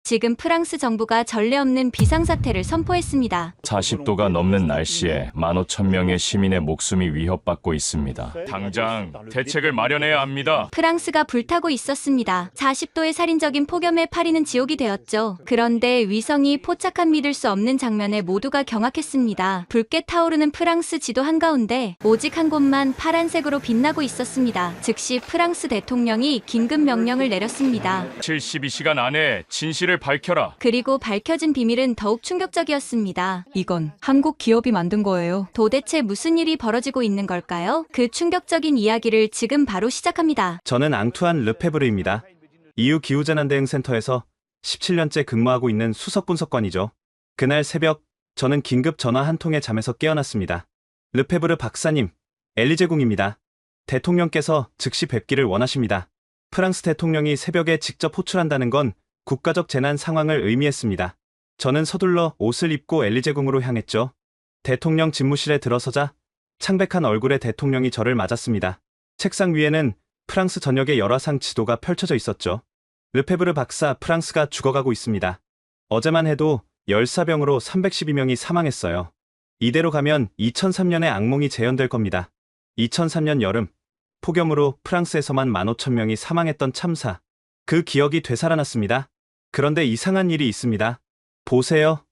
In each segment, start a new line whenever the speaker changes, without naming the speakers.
지금 프랑스 정부가 전례 없는 비상사태를 선포했습니다.
40도가 넘는 날씨에 15,000명의 시민의 목숨이 위협받고 있습니다. 당장 대책을 마련해야 합니다.
프랑스가 불타고 있었습니다. 40도의 살인적인 폭염에 파리는 지옥이 되었죠. 그런데 위성이 포착한 믿을 수 없는 장면에 모두가 경악했습니다. 붉게 타오르는 프랑스 지도 한가운데 오직 한 곳만 파란색으로 빛나고 있었습니다. 즉시 프랑스 대통령이 긴급 명령을 내렸습니다.
72시간 안에 진실을 밝혀라.
그리고 밝혀진 비밀은 더욱 충격적이었습니다.
이건 한국 기업이 만든 거예요.
도대체 무슨 일이 벌어지고 있는 걸까요? 그 충격적인 이야기를 지금 바로 시작합니다.
저는 앙투안 르페브르입니다. EU 기후재난대응센터에서 17년째 근무하고 있는 수석분석관이죠. 그날 새벽 저는 긴급 전화 한 통에 잠에서 깨어났습니다. 르페브르 박사님, 엘리제궁입니다. 대통령께서 즉시 뵙기를 원하십니다. 프랑스 대통령이 새벽에 직접 호출한다는 건 국가적 재난 상황을 의미했습니다. 저는 서둘러 옷을 입고 엘리제궁으로 향했죠. 대통령 집무실에 들어서자 창백한 얼굴의 대통령이 저를 맞았습니다. 책상 위에는 프랑스 전역의 열화상 지도가 펼쳐져 있었죠. 르페브르 박사, 프랑스가 죽어가고 있습니다. 어제만 해도 열사병으로 312명이 사망했어요. 이대로 가면 2003년의 악몽이 재현될 겁니다. 2003년 여름, 폭염으로 프랑스에서만 15,000명이 사망했던 참사. 그 기억이 되살아났습니다. 그런데 이상한 일이 있습니다. 보세요.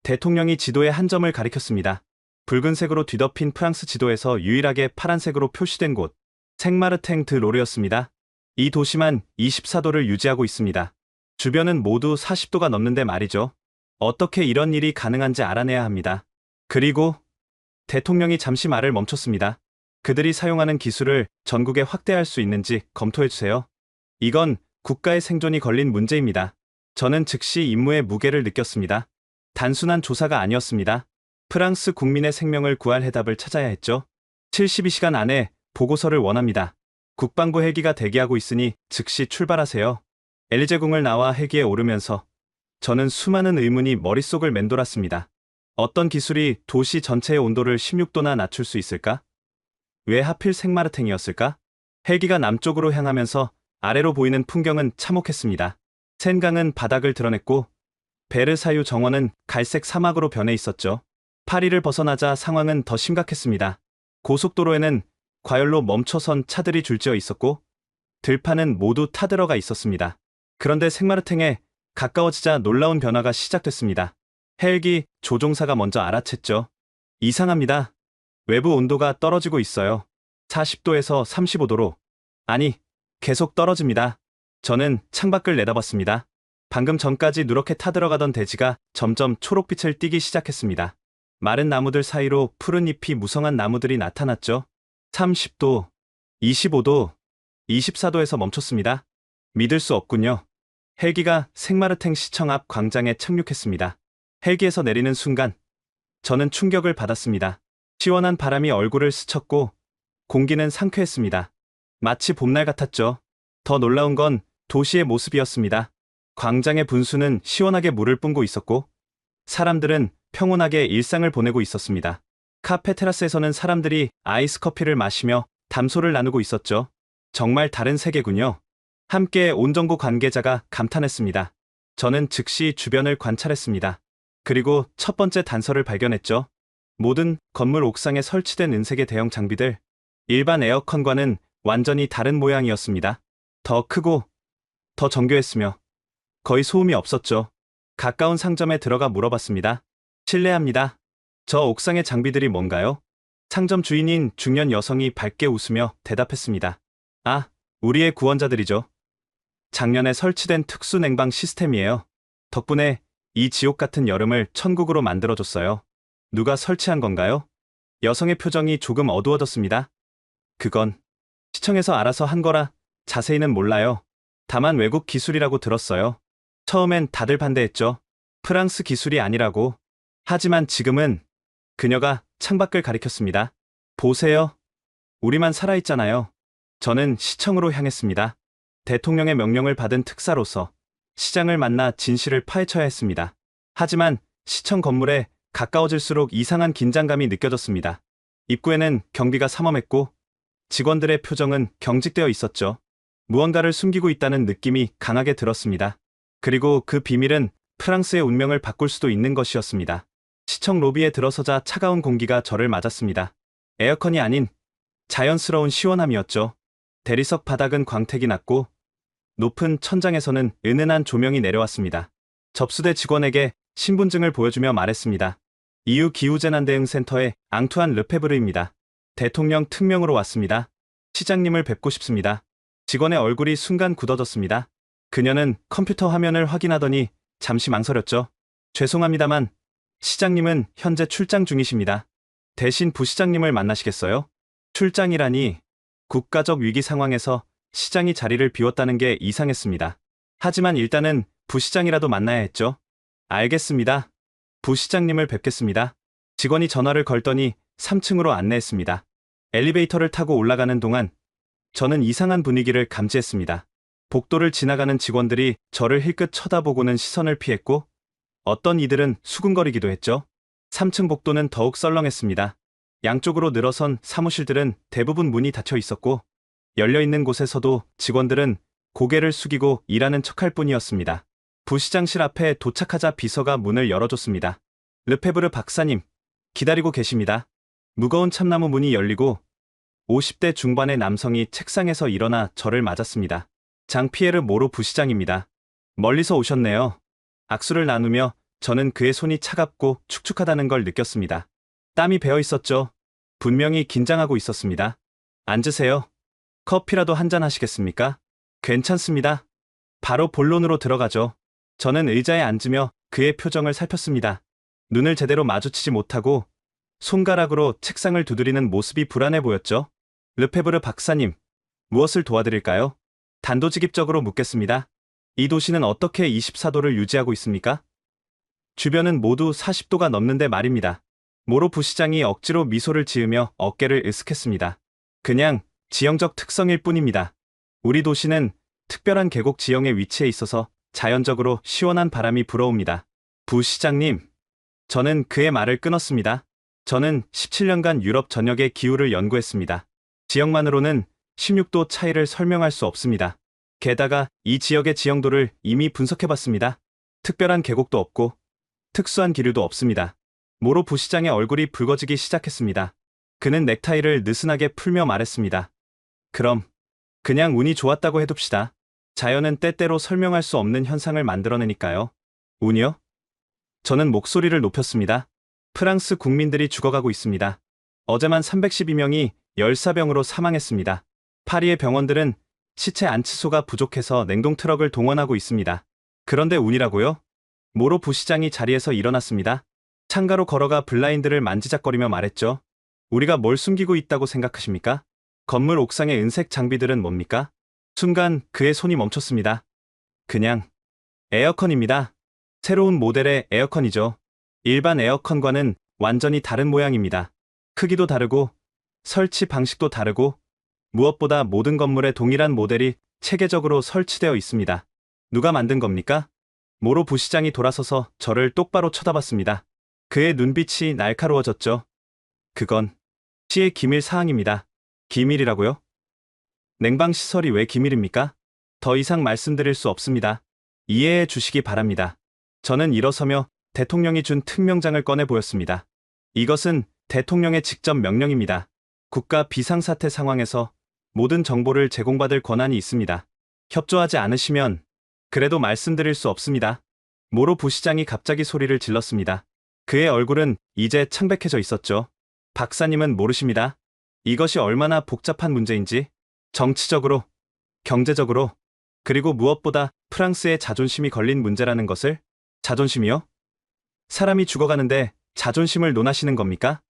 대통령이 지도의 한 점을 가리켰습니다. 붉은색으로 뒤덮인 프랑스 지도에서 유일하게 파란색으로 표시된 곳, 생마르탱 드 로르였습니다. 이 도시만 24도를 유지하고 있습니다. 주변은 모두 40도가 넘는데 말이죠. 어떻게 이런 일이 가능한지 알아내야 합니다. 그리고 대통령이 잠시 말을 멈췄습니다. 그들이 사용하는 기술을 전국에 확대할 수 있는지 검토해주세요. 이건 국가의 생존이 걸린 문제입니다. 저는 즉시 임무의 무게를 느꼈습니다. 단순한 조사가 아니었습니다. 프랑스 국민의 생명을 구할 해답을 찾아야 했죠. 72시간 안에 보고서를 원합니다. 국방부 헬기가 대기하고 있으니 즉시 출발하세요. 엘리제궁을 나와 헬기에 오르면서 저는 수많은 의문이 머릿속을 맴돌았습니다. 어떤 기술이 도시 전체의 온도를 16도나 낮출 수 있을까? 왜 하필 생마르탱이었을까? 헬기가 남쪽으로 향하면서 아래로 보이는 풍경은 참혹했습니다. 센강은 바닥을 드러냈고 베르사유 정원은 갈색 사막으로 변해 있었죠. 파리를 벗어나자 상황은 더 심각했습니다. 고속도로에는 과열로 멈춰선 차들이 줄지어 있었고 들판은 모두 타들어가 있었습니다. 그런데 생마르탱에 가까워지자 놀라운 변화가 시작됐습니다. 헬기 조종사가 먼저 알아챘죠. 이상합니다. 외부 온도가 떨어지고 있어요. 40도에서 35도로. 아니, 계속 떨어집니다. 저는 창밖을 내다봤습니다. 방금 전까지 누렇게 타들어가던 대지가 점점 초록빛을 띠기 시작했습니다. 마른 나무들 사이로 푸른 잎이 무성한 나무들이 나타났죠. 30도, 25도, 24도에서 멈췄습니다. 믿을 수 없군요. 헬기가 생마르탱 시청 앞 광장에 착륙했습니다. 헬기에서 내리는 순간 저는 충격을 받았습니다. 시원한 바람이 얼굴을 스쳤고 공기는 상쾌했습니다. 마치 봄날 같았죠. 더 놀라운 건 도시의 모습이었습니다. 광장의 분수는 시원하게 물을 뿜고 있었고 사람들은 평온하게 일상을 보내고 있었습니다. 카페 테라스에서는 사람들이 아이스 커피를 마시며 담소를 나누고 있었죠. 정말 다른 세계군요. 함께 온 정부 관계자가 감탄했습니다. 저는 즉시 주변을 관찰했습니다. 그리고 첫 번째 단서를 발견했죠. 모든 건물 옥상에 설치된 은색의 대형 장비들, 일반 에어컨과는 완전히 다른 모양이었습니다. 더 크고 더 정교했으며 거의 소음이 없었죠. 가까운 상점에 들어가 물어봤습니다. 실례합니다. 저 옥상의 장비들이 뭔가요? 상점 주인인 중년 여성이 밝게 웃으며 대답했습니다. 아, 우리의 구원자들이죠. 작년에 설치된 특수 냉방 시스템이에요. 덕분에 이 지옥 같은 여름을 천국으로 만들어줬어요. 누가 설치한 건가요? 여성의 표정이 조금 어두워졌습니다. 그건 시청에서 알아서 한 거라 자세히는 몰라요. 다만 외국 기술이라고 들었어요. 처음엔 다들 반대했죠. 프랑스 기술이 아니라고. 하지만 지금은 그녀가 창밖을 가리켰습니다. 보세요. 우리만 살아있잖아요. 저는 시청으로 향했습니다. 대통령의 명령을 받은 특사로서 시장을 만나 진실을 파헤쳐야 했습니다. 하지만 시청 건물에 가까워질수록 이상한 긴장감이 느껴졌습니다. 입구에는 경비가 삼엄했고 직원들의 표정은 경직되어 있었죠. 무언가를 숨기고 있다는 느낌이 강하게 들었습니다. 그리고 그 비밀은 프랑스의 운명을 바꿀 수도 있는 것이었습니다. 시청 로비에 들어서자 차가운 공기가 저를 맞았습니다. 에어컨이 아닌 자연스러운 시원함이었죠. 대리석 바닥은 광택이 났고 높은 천장에서는 은은한 조명이 내려왔습니다. 접수대 직원에게 신분증을 보여주며 말했습니다. EU 기후재난대응센터의 앙투안 르페브르입니다. 대통령 특명으로 왔습니다. 시장님을 뵙고 싶습니다. 직원의 얼굴이 순간 굳어졌습니다. 그녀는 컴퓨터 화면을 확인하더니 잠시 망설였죠. 죄송합니다만 시장님은 현재 출장 중이십니다. 대신 부시장님을 만나시겠어요? 출장이라니 국가적 위기 상황에서 시장이 자리를 비웠다는 게 이상했습니다. 하지만 일단은 부시장이라도 만나야 했죠. 알겠습니다. 부시장님을 뵙겠습니다. 직원이 전화를 걸더니 3층으로 안내했습니다. 엘리베이터를 타고 올라가는 동안 저는 이상한 분위기를 감지했습니다. 복도를 지나가는 직원들이 저를 힐끗 쳐다보고는 시선을 피했고 어떤 이들은 수군거리기도 했죠. 3층 복도는 더욱 썰렁했습니다. 양쪽으로 늘어선 사무실들은 대부분 문이 닫혀 있었고 열려있는 곳에서도 직원들은 고개를 숙이고 일하는 척할 뿐이었습니다. 부시장실 앞에 도착하자 비서가 문을 열어줬습니다. 르페브르 박사님, 기다리고 계십니다. 무거운 참나무 문이 열리고 50대 중반의 남성이 책상에서 일어나 저를 맞았습니다. 장피에르 모로 부시장입니다. 멀리서 오셨네요. 악수를 나누며 저는 그의 손이 차갑고 축축하다는 걸 느꼈습니다. 땀이 배어 있었죠. 분명히 긴장하고 있었습니다. 앉으세요. 커피라도 한잔 하시겠습니까? 괜찮습니다. 바로 본론으로 들어가죠. 저는 의자에 앉으며 그의 표정을 살폈습니다. 눈을 제대로 마주치지 못하고 손가락으로 책상을 두드리는 모습이 불안해 보였죠. 르페브르 박사님, 무엇을 도와드릴까요? 단도직입적으로 묻겠습니다. 이 도시는 어떻게 24도를 유지하고 있습니까? 주변은 모두 40도가 넘는데 말입니다. 모로 부시장이 억지로 미소를 지으며 어깨를 으쓱했습니다. 그냥 지형적 특성일 뿐입니다. 우리 도시는 특별한 계곡 지형에 위치해 있어서 자연적으로 시원한 바람이 불어옵니다. 부시장님, 저는 그의 말을 끊었습니다. 저는 17년간 유럽 전역의 기후를 연구했습니다. 지역만으로는 16도 차이를 설명할 수 없습니다. 게다가 이 지역의 지형도를 이미 분석해봤습니다. 특별한 계곡도 없고 특수한 기류도 없습니다. 모로 부시장의 얼굴이 붉어지기 시작했습니다. 그는 넥타이를 느슨하게 풀며 말했습니다. 그럼 그냥 운이 좋았다고 해둡시다. 자연은 때때로 설명할 수 없는 현상을 만들어내니까요. 운이요? 저는 목소리를 높였습니다. 프랑스 국민들이 죽어가고 있습니다. 어제만 312명이 열사병으로 사망했습니다. 파리의 병원들은 시체 안치소가 부족해서 냉동 트럭을 동원하고 있습니다. 그런데 운이라고요? 모로 부시장이 자리에서 일어났습니다. 창가로 걸어가 블라인드를 만지작거리며 말했죠. 우리가 뭘 숨기고 있다고 생각하십니까? 건물 옥상의 은색 장비들은 뭡니까? 순간 그의 손이 멈췄습니다. 그냥 에어컨입니다. 새로운 모델의 에어컨이죠. 일반 에어컨과는 완전히 다른 모양입니다. 크기도 다르고 설치 방식도 다르고 무엇보다 모든 건물에 동일한 모델이 체계적으로 설치되어 있습니다. 누가 만든 겁니까? 모로 부시장이 돌아서서 저를 똑바로 쳐다봤습니다. 그의 눈빛이 날카로워졌죠. 그건 시의 기밀 사항입니다. 기밀이라고요? 냉방시설이 왜 기밀입니까? 더 이상 말씀드릴 수 없습니다. 이해해 주시기 바랍니다. 저는 일어서며 대통령이 준 특명장을 꺼내 보였습니다. 이것은 대통령의 직접 명령입니다. 국가 비상사태 상황에서 모든 정보를 제공받을 권한이 있습니다. 협조하지 않으시면 그래도 말씀드릴 수 없습니다. 모로 부시장이 갑자기 소리를 질렀습니다. 그의 얼굴은 이제 창백해져 있었죠. 박사님은 모르십니다. 이것이 얼마나 복잡한 문제인지 정치적으로, 경제적으로, 그리고 무엇보다 프랑스의 자존심이 걸린 문제라는 것을. 자존심이요? 사람이 죽어가는데 자존심을 논하시는 겁니까?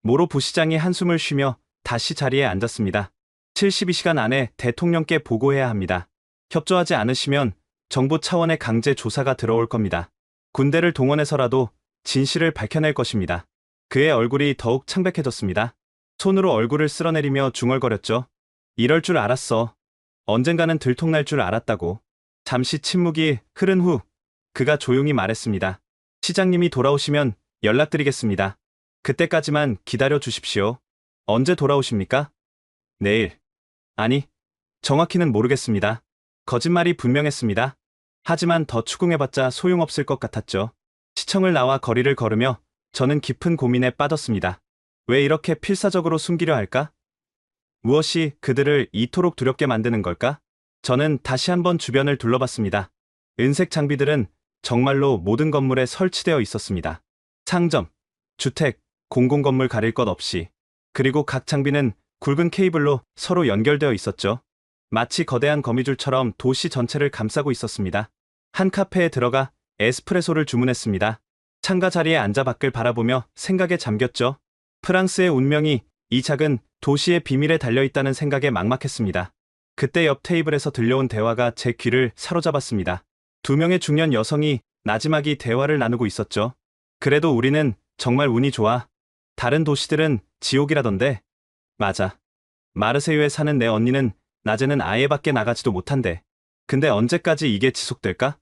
모로 부시장이 한숨을 쉬며 다시 자리에 앉았습니다. 72시간 안에 대통령께 보고해야 합니다. 협조하지 않으시면 정부 차원의 강제 조사가 들어올 겁니다. 군대를 동원해서라도 진실을 밝혀낼 것입니다. 그의 얼굴이 더욱 창백해졌습니다. 손으로 얼굴을 쓸어내리며 중얼거렸죠. 이럴 줄 알았어. 언젠가는 들통날 줄 알았다고. 잠시 침묵이 흐른 후 그가 조용히 말했습니다. 시장님이 돌아오시면 연락드리겠습니다. 그때까지만 기다려 주십시오. 언제 돌아오십니까? 내일. 아니, 정확히는 모르겠습니다. 거짓말이 분명했습니다. 하지만 더 추궁해봤자 소용없을 것 같았죠. 시청을 나와 거리를 걸으며 저는 깊은 고민에 빠졌습니다. 왜 이렇게 필사적으로 숨기려 할까? 무엇이 그들을 이토록 두렵게 만드는 걸까? 저는 다시 한번 주변을 둘러봤습니다. 은색 장비들은 정말로 모든 건물에 설치되어 있었습니다. 상점, 주택, 공공건물 가릴 것 없이. 그리고 각 장비는 굵은 케이블로 서로 연결되어 있었죠. 마치 거대한 거미줄처럼 도시 전체를 감싸고 있었습니다. 한 카페에 들어가 에스프레소를 주문했습니다. 창가 자리에 앉아 밖을 바라보며 생각에 잠겼죠. 프랑스의 운명이 이 작은 도시의 비밀에 달려있다는 생각에 막막했습니다. 그때 옆 테이블에서 들려온 대화가 제 귀를 사로잡았습니다. 두 명의 중년 여성이 나지막이 대화를 나누고 있었죠. 그래도 우리는 정말 운이 좋아. 다른 도시들은 지옥이라던데. 맞아. 마르세유에 사는 내 언니는 낮에는 아예 밖에 나가지도 못한대. 근데 언제까지 이게 지속될까?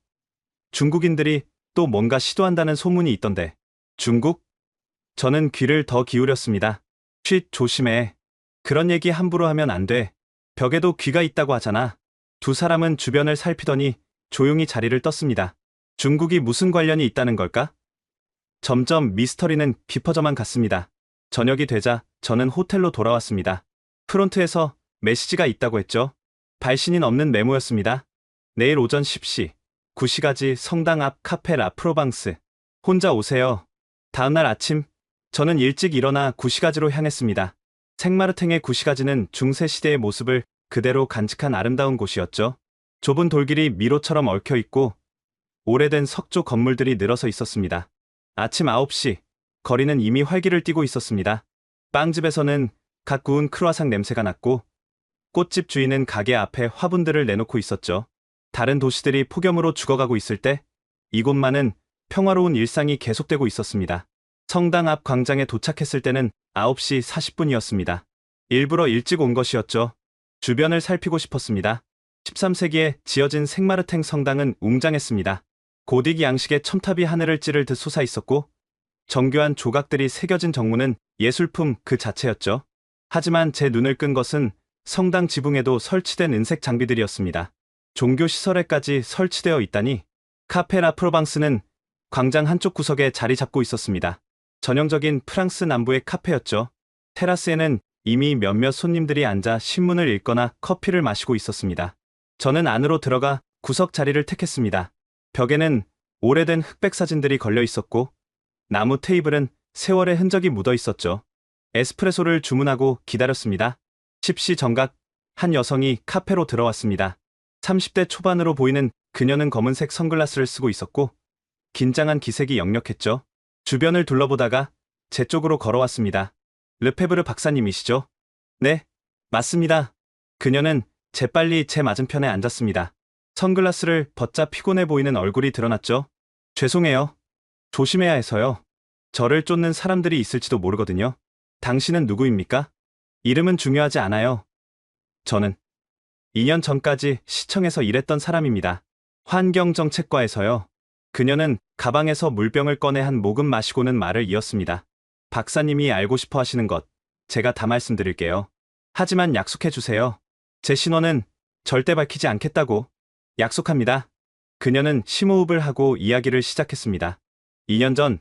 중국인들이 또 뭔가 시도한다는 소문이 있던데. 중국? 저는 귀를 더 기울였습니다. 쉿, 조심해. 그런 얘기 함부로 하면 안 돼. 벽에도 귀가 있다고 하잖아. 두 사람은 주변을 살피더니 조용히 자리를 떴습니다. 중국이 무슨 관련이 있다는 걸까? 점점 미스터리는 깊어져만 갔습니다. 저녁이 되자 저는 호텔로 돌아왔습니다. 프론트에서 메시지가 있다고 했죠. 발신인 없는 메모였습니다. 내일 오전 10시, 9시까지 성당 앞 카페 라 프로방스. 혼자 오세요. 다음날 아침, 저는 일찍 일어나 구시가지로 향했습니다. 생마르탱의 구시가지는 중세시대의 모습을 그대로 간직한 아름다운 곳이었죠. 좁은 돌길이 미로처럼 얽혀있고 오래된 석조 건물들이 늘어서 있었습니다. 아침 9시, 거리는 이미 활기를 띠고 있었습니다. 빵집에서는 갓 구운 크루아상 냄새가 났고 꽃집 주인은 가게 앞에 화분들을 내놓고 있었죠. 다른 도시들이 폭염으로 죽어가고 있을 때 이곳만은 평화로운 일상이 계속되고 있었습니다. 성당 앞 광장에 도착했을 때는 9시 40분이었습니다. 일부러 일찍 온 것이었죠. 주변을 살피고 싶었습니다. 13세기에 지어진 생마르탱 성당은 웅장했습니다. 고딕 양식의 첨탑이 하늘을 찌를 듯 솟아 있었고 정교한 조각들이 새겨진 정문은 예술품 그 자체였죠. 하지만 제 눈을 끈 것은 성당 지붕에도 설치된 은색 장비들이었습니다. 종교시설에까지 설치되어 있다니. 카페 라 프로방스는 광장 한쪽 구석에 자리 잡고 있었습니다. 전형적인 프랑스 남부의 카페였죠. 테라스에는 이미 몇몇 손님들이 앉아 신문을 읽거나 커피를 마시고 있었습니다. 저는 안으로 들어가 구석 자리를 택했습니다. 벽에는 오래된 흑백 사진들이 걸려 있었고 나무 테이블은 세월의 흔적이 묻어 있었죠. 에스프레소를 주문하고 기다렸습니다. 10시 정각 한 여성이 카페로 들어왔습니다. 30대 초반으로 보이는 그녀는 검은색 선글라스를 쓰고 있었고 긴장한 기색이 역력했죠. 주변을 둘러보다가 제 쪽으로 걸어왔습니다. 르페브르 박사님이시죠? 네, 맞습니다. 그녀는 재빨리 제 맞은편에 앉았습니다. 선글라스를 벗자 피곤해 보이는 얼굴이 드러났죠. 죄송해요. 조심해야 해서요. 저를 쫓는 사람들이 있을지도 모르거든요. 당신은 누구입니까? 이름은 중요하지 않아요. 저는 2년 전까지 시청에서 일했던 사람입니다. 환경정책과에서요. 그녀는 가방에서 물병을 꺼내 한 모금 마시고는 말을 이었습니다. 박사님이 알고 싶어 하시는 것, 제가 다 말씀드릴게요. 하지만 약속해 주세요. 제 신원은 절대 밝히지 않겠다고. 약속합니다. 그녀는 심호흡을 하고 이야기를 시작했습니다. 2년 전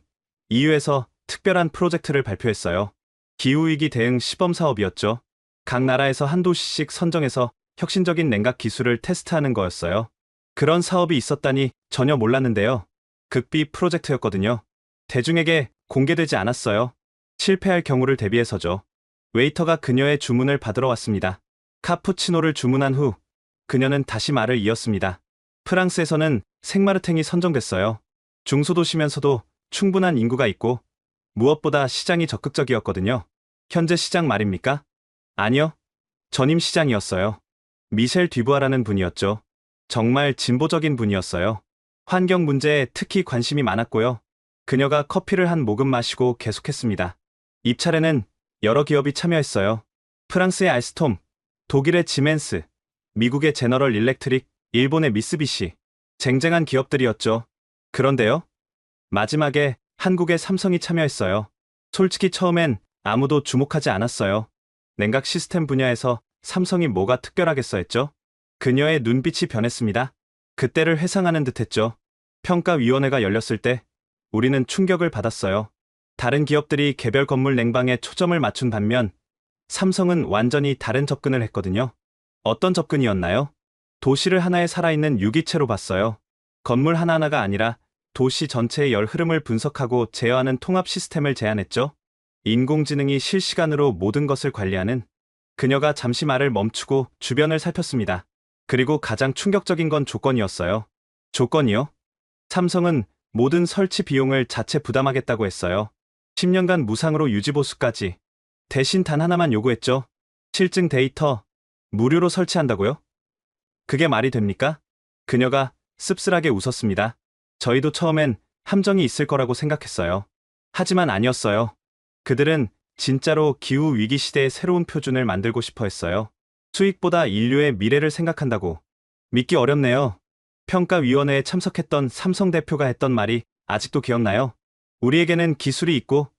EU에서 특별한 프로젝트를 발표했어요. 기후위기 대응 시범 사업이었죠. 각 나라에서 한 도시씩 선정해서 혁신적인 냉각 기술을 테스트하는 거였어요. 그런 사업이 있었다니 전혀 몰랐는데요. 극비 프로젝트였거든요. 대중에게 공개되지 않았어요. 실패할 경우를 대비해서죠. 웨이터가 그녀의 주문을 받으러 왔습니다. 카푸치노를 주문한 후 그녀는 다시 말을 이었습니다. 프랑스에서는 생마르탱이 선정됐어요. 중소도시면서도 충분한 인구가 있고 무엇보다 시장이 적극적이었거든요. 현재 시장 말입니까? 아니요. 전임 시장이었어요. 미셸 듀부아라는 분이었죠. 정말 진보적인 분이었어요. 환경 문제에 특히 관심이 많았고요. 그녀가 커피를 한 모금 마시고 계속했습니다. 입찰에는 여러 기업이 참여했어요. 프랑스의 알스톰, 독일의 지멘스, 미국의 제너럴 일렉트릭, 일본의 미쓰비시. 쟁쟁한 기업들이었죠. 그런데요. 마지막에 한국의 삼성이 참여했어요. 솔직히 처음엔 아무도 주목하지 않았어요. 냉각 시스템 분야에서 삼성이 뭐가 특별하겠어 했죠? 그녀의 눈빛이 변했습니다. 그때를 회상하는 듯했죠. 평가위원회가 열렸을 때 우리는 충격을 받았어요. 다른 기업들이 개별 건물 냉방에 초점을 맞춘 반면 삼성은 완전히 다른 접근을 했거든요. 어떤 접근이었나요? 도시를 하나의 살아있는 유기체로 봤어요. 건물 하나하나가 아니라 도시 전체의 열 흐름을 분석하고 제어하는 통합 시스템을 제안했죠. 인공지능이 실시간으로 모든 것을 관리하는. 그녀가 잠시 말을 멈추고 주변을 살폈습니다. 그리고 가장 충격적인 건 조건이었어요. 조건이요? 삼성은 모든 설치 비용을 자체 부담하겠다고 했어요. 10년간 무상으로 유지보수까지. 대신 단 하나만 요구했죠. 실증 데이터 무료로 설치한다고요? 그게 말이 됩니까? 그녀가 씁쓸하게 웃었습니다. 저희도 처음엔 함정이 있을 거라고 생각했어요. 하지만 아니었어요. 그들은 진짜로 기후 위기 시대의 새로운 표준을 만들고 싶어 했어요. 수익보다 인류의 미래를 생각한다고. 믿기 어렵네요. 평가위원회에 참석했던 삼성 대표가 했던 말이 아직도 기억나요? 우리에게는 기술이 있고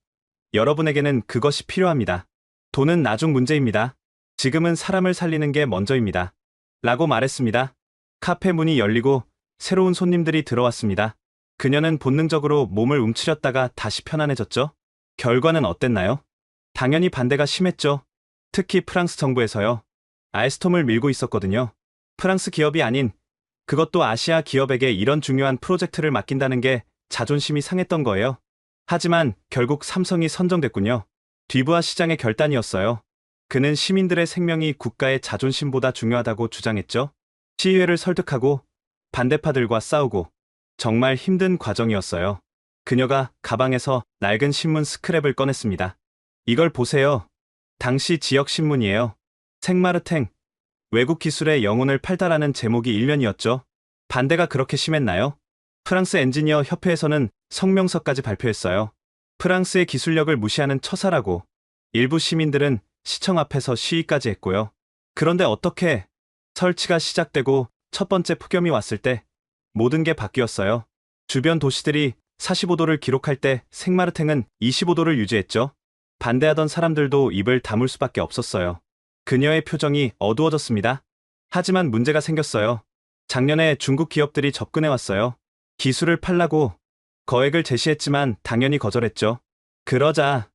여러분에게는 그것이 필요합니다. 돈은 나중 문제입니다. 지금은 사람을 살리는 게 먼저입니다. 라고 말했습니다. 카페 문이 열리고 새로운 손님들이 들어왔습니다. 그녀는 본능적으로 몸을 움츠렸다가 다시 편안해졌죠. 결과는 어땠나요? 당연히 반대가 심했죠. 특히 프랑스 정부에서요. 알스톰을 밀고 있었거든요. 프랑스 기업이 아닌, 그것도 아시아 기업에게 이런 중요한 프로젝트를 맡긴다는 게 자존심이 상했던 거예요. 하지만 결국 삼성이 선정됐군요. 뒤부하 시장의 결단이었어요. 그는 시민들의 생명이 국가의 자존심보다 중요하다고 주장했죠. 시의회를 설득하고 반대파들과 싸우고 정말 힘든 과정이었어요. 그녀가 가방에서 낡은 신문 스크랩을 꺼냈습니다. 이걸 보세요. 당시 지역 신문이에요. 생마르탱, 외국 기술의 영혼을 팔다라는 제목이 일면이었죠. 반대가 그렇게 심했나요? 프랑스 엔지니어 협회에서는 성명서까지 발표했어요. 프랑스의 기술력을 무시하는 처사라고. 일부 시민들은 시청 앞에서 시위까지 했고요. 그런데 어떻게 설치가 시작되고 첫 번째 폭염이 왔을 때 모든 게 바뀌었어요. 주변 도시들이 45도를 기록할 때 생마르탱은 25도를 유지했죠. 반대하던 사람들도 입을 다물 수밖에 없었어요. 그녀의 표정이 어두워졌습니다. 하지만 문제가 생겼어요. 작년에 중국 기업들이 접근해왔어요. 기술을 팔라고 거액을 제시했지만 당연히 거절했죠. 그러자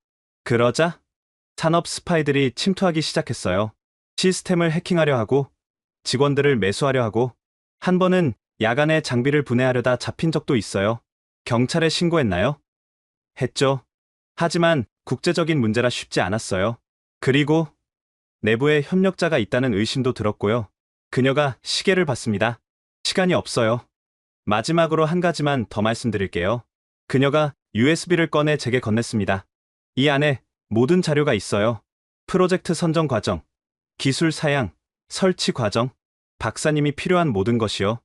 산업 스파이들이 침투하기 시작했어요. 시스템을 해킹하려 하고 직원들을 매수하려 하고 한 번은 야간에 장비를 분해하려다 잡힌 적도 있어요. 경찰에 신고했나요? 했죠. 하지만 국제적인 문제라 쉽지 않았어요. 그리고 내부에 협력자가 있다는 의심도 들었고요. 그녀가 시계를 봤습니다. 시간이 없어요. 마지막으로 한 가지만 더 말씀드릴게요. 그녀가 USB를 꺼내 제게 건넸습니다. 이 안에 모든 자료가 있어요. 프로젝트 선정 과정, 기술 사양, 설치 과정, 박사님이 필요한 모든 것이요.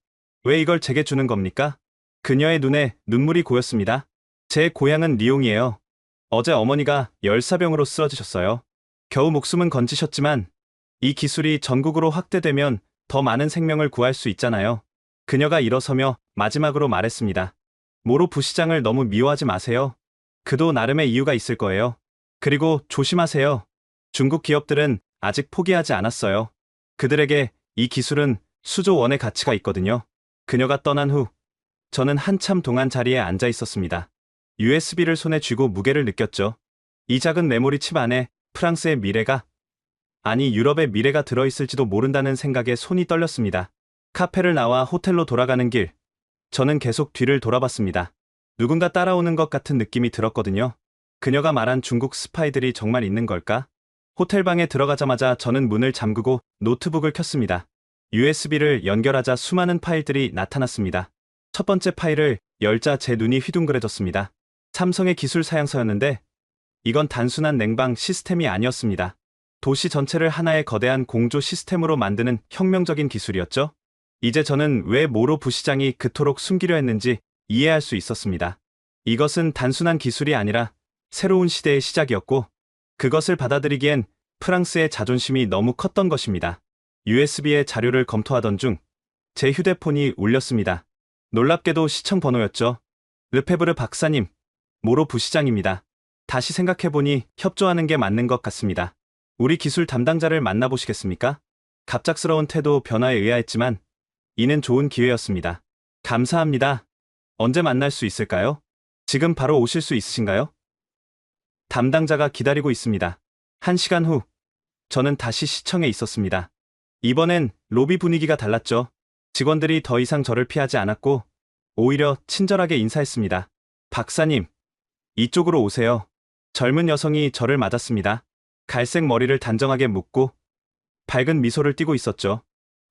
왜 이걸 제게 주는 겁니까? 그녀의 눈에 눈물이 고였습니다. 제 고향은 리옹이에요. 어제 어머니가 열사병으로 쓰러지셨어요. 겨우 목숨은 건지셨지만 이 기술이 전국으로 확대되면 더 많은 생명을 구할 수 있잖아요. 그녀가 일어서며 마지막으로 말했습니다. 모로 부시장을 너무 미워하지 마세요. 그도 나름의 이유가 있을 거예요. 그리고 조심하세요. 중국 기업들은 아직 포기하지 않았어요. 그들에게 이 기술은 수조 원의 가치가 있거든요. 그녀가 떠난 후 저는 한참 동안 자리에 앉아 있었습니다. USB를 손에 쥐고 무게를 느꼈죠. 이 작은 메모리 칩 안에 프랑스의 미래가, 아니 유럽의 미래가 들어있을지도 모른다는 생각에 손이 떨렸습니다. 카페를 나와 호텔로 돌아가는 길, 저는 계속 뒤를 돌아봤습니다. 누군가 따라오는 것 같은 느낌이 들었거든요. 그녀가 말한 중국 스파이들이 정말 있는 걸까? 호텔방에 들어가자마자 저는 문을 잠그고 노트북을 켰습니다. USB를 연결하자 수많은 파일들이 나타났습니다. 첫 번째 파일을 열자 제 눈이 휘둥그레졌습니다. 삼성의 기술 사양서였는데 이건 단순한 냉방 시스템이 아니었습니다. 도시 전체를 하나의 거대한 공조 시스템으로 만드는 혁명적인 기술이었죠. 이제 저는 왜 모로 부시장이 그토록 숨기려 했는지 이해할 수 있었습니다. 이것은 단순한 기술이 아니라 새로운 시대의 시작이었고 그것을 받아들이기엔 프랑스의 자존심이 너무 컸던 것입니다. USB의 자료를 검토하던 중 제 휴대폰이 울렸습니다. 놀랍게도 시청 번호였죠. 르페브르 박사님, 모로 부시장입니다. 다시 생각해보니 협조하는 게 맞는 것 같습니다. 우리 기술 담당자를 만나보시겠습니까? 갑작스러운 태도 변화에 의아했지만 이는 좋은 기회였습니다. 감사합니다. 언제 만날 수 있을까요? 지금 바로 오실 수 있으신가요? 담당자가 기다리고 있습니다. 1시간 후, 저는 다시 시청에 있었습니다. 이번엔 로비 분위기가 달랐죠. 직원들이 더 이상 저를 피하지 않았고, 오히려 친절하게 인사했습니다. 박사님, 이쪽으로 오세요. 젊은 여성이 저를 맞았습니다. 갈색 머리를 단정하게 묶고, 밝은 미소를 띠고 있었죠.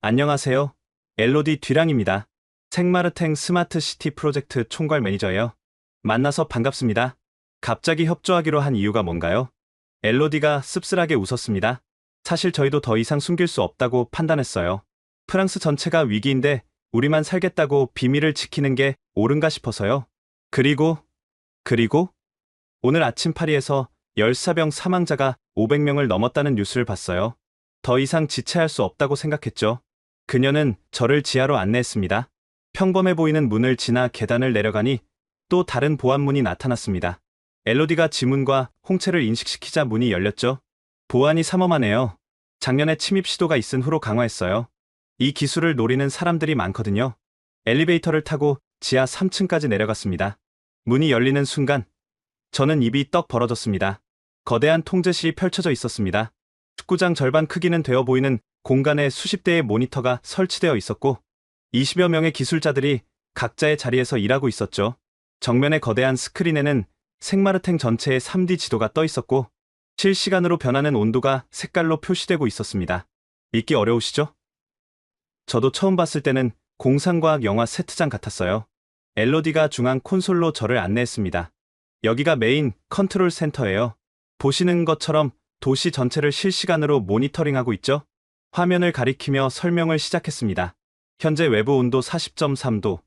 안녕하세요. 엘로디 뒤랑입니다. 생마르탱 스마트 시티 프로젝트 총괄 매니저예요. 만나서 반갑습니다. 갑자기 협조하기로 한 이유가 뭔가요? 엘로디가 씁쓸하게 웃었습니다. 사실 저희도 더 이상 숨길 수 없다고 판단했어요. 프랑스 전체가 위기인데 우리만 살겠다고 비밀을 지키는 게 옳은가 싶어서요. 그리고 오늘 아침 파리에서 열사병 사망자가 500명을 넘었다는 뉴스를 봤어요. 더 이상 지체할 수 없다고 생각했죠. 그녀는 저를 지하로 안내했습니다. 평범해 보이는 문을 지나 계단을 내려가니 또 다른 보안문이 나타났습니다. 엘로디가 지문과 홍채를 인식시키자 문이 열렸죠. 보안이 삼엄하네요. 작년에 침입 시도가 있은 후로 강화했어요. 이 기술을 노리는 사람들이 많거든요. 엘리베이터를 타고 지하 3층까지 내려갔습니다. 문이 열리는 순간 저는 입이 떡 벌어졌습니다. 거대한 통제실이 펼쳐져 있었습니다. 축구장 절반 크기는 되어 보이는 공간에 수십 대의 모니터가 설치되어 있었고 20여 명의 기술자들이 각자의 자리에서 일하고 있었죠. 정면의 거대한 스크린에는 생마르탱 전체의 3D 지도가 떠 있었고 실시간으로 변하는 온도가 색깔로 표시되고 있었습니다. 믿기 어려우시죠? 저도 처음 봤을 때는 공상과학 영화 세트장 같았어요. 엘로디가 중앙 콘솔로 저를 안내했습니다. 여기가 메인 컨트롤 센터예요. 보시는 것처럼 도시 전체를 실시간으로 모니터링하고 있죠? 화면을 가리키며 설명을 시작했습니다. 현재 외부 온도 40.3도,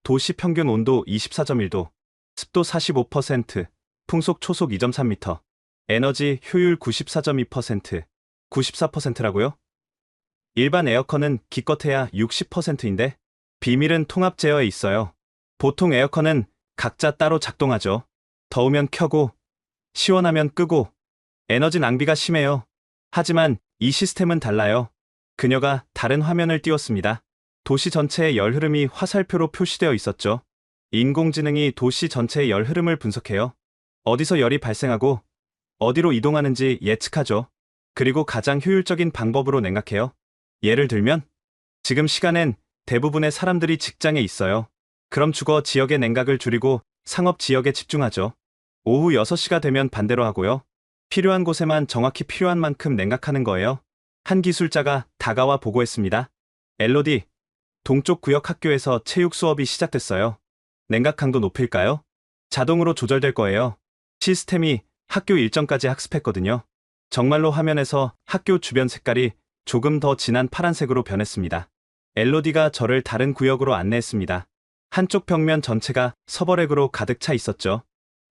도시 평균 온도 24.1도, 습도 45%, 풍속 초속 2.3m, 에너지 효율 94.2%, 94%라고요? 일반 에어컨은 기껏해야 60%인데 비밀은 통합 제어에 있어요. 보통 에어컨은 각자 따로 작동하죠. 더우면 켜고 시원하면 끄고 에너지 낭비가 심해요. 하지만 이 시스템은 달라요. 그녀가 다른 화면을 띄웠습니다. 도시 전체의 열 흐름이 화살표로 표시되어 있었죠. 인공지능이 도시 전체의 열 흐름을 분석해요. 어디서 열이 발생하고 어디로 이동하는지 예측하죠. 그리고 가장 효율적인 방법으로 냉각해요. 예를 들면 지금 시간엔 대부분의 사람들이 직장에 있어요. 그럼 주거 지역의 냉각을 줄이고 상업 지역에 집중하죠. 오후 6시가 되면 반대로 하고요. 필요한 곳에만 정확히 필요한 만큼 냉각하는 거예요. 한 기술자가 다가와 보고했습니다. 엘로디, 동쪽 구역 학교에서 체육 수업이 시작됐어요. 냉각 강도 높일까요? 자동으로 조절될 거예요. 시스템이 학교 일정까지 학습했거든요. 정말로 화면에서 학교 주변 색깔이 조금 더 진한 파란색으로 변했습니다. 엘로디가 저를 다른 구역으로 안내했습니다. 한쪽 벽면 전체가 서버렉으로 가득 차 있었죠.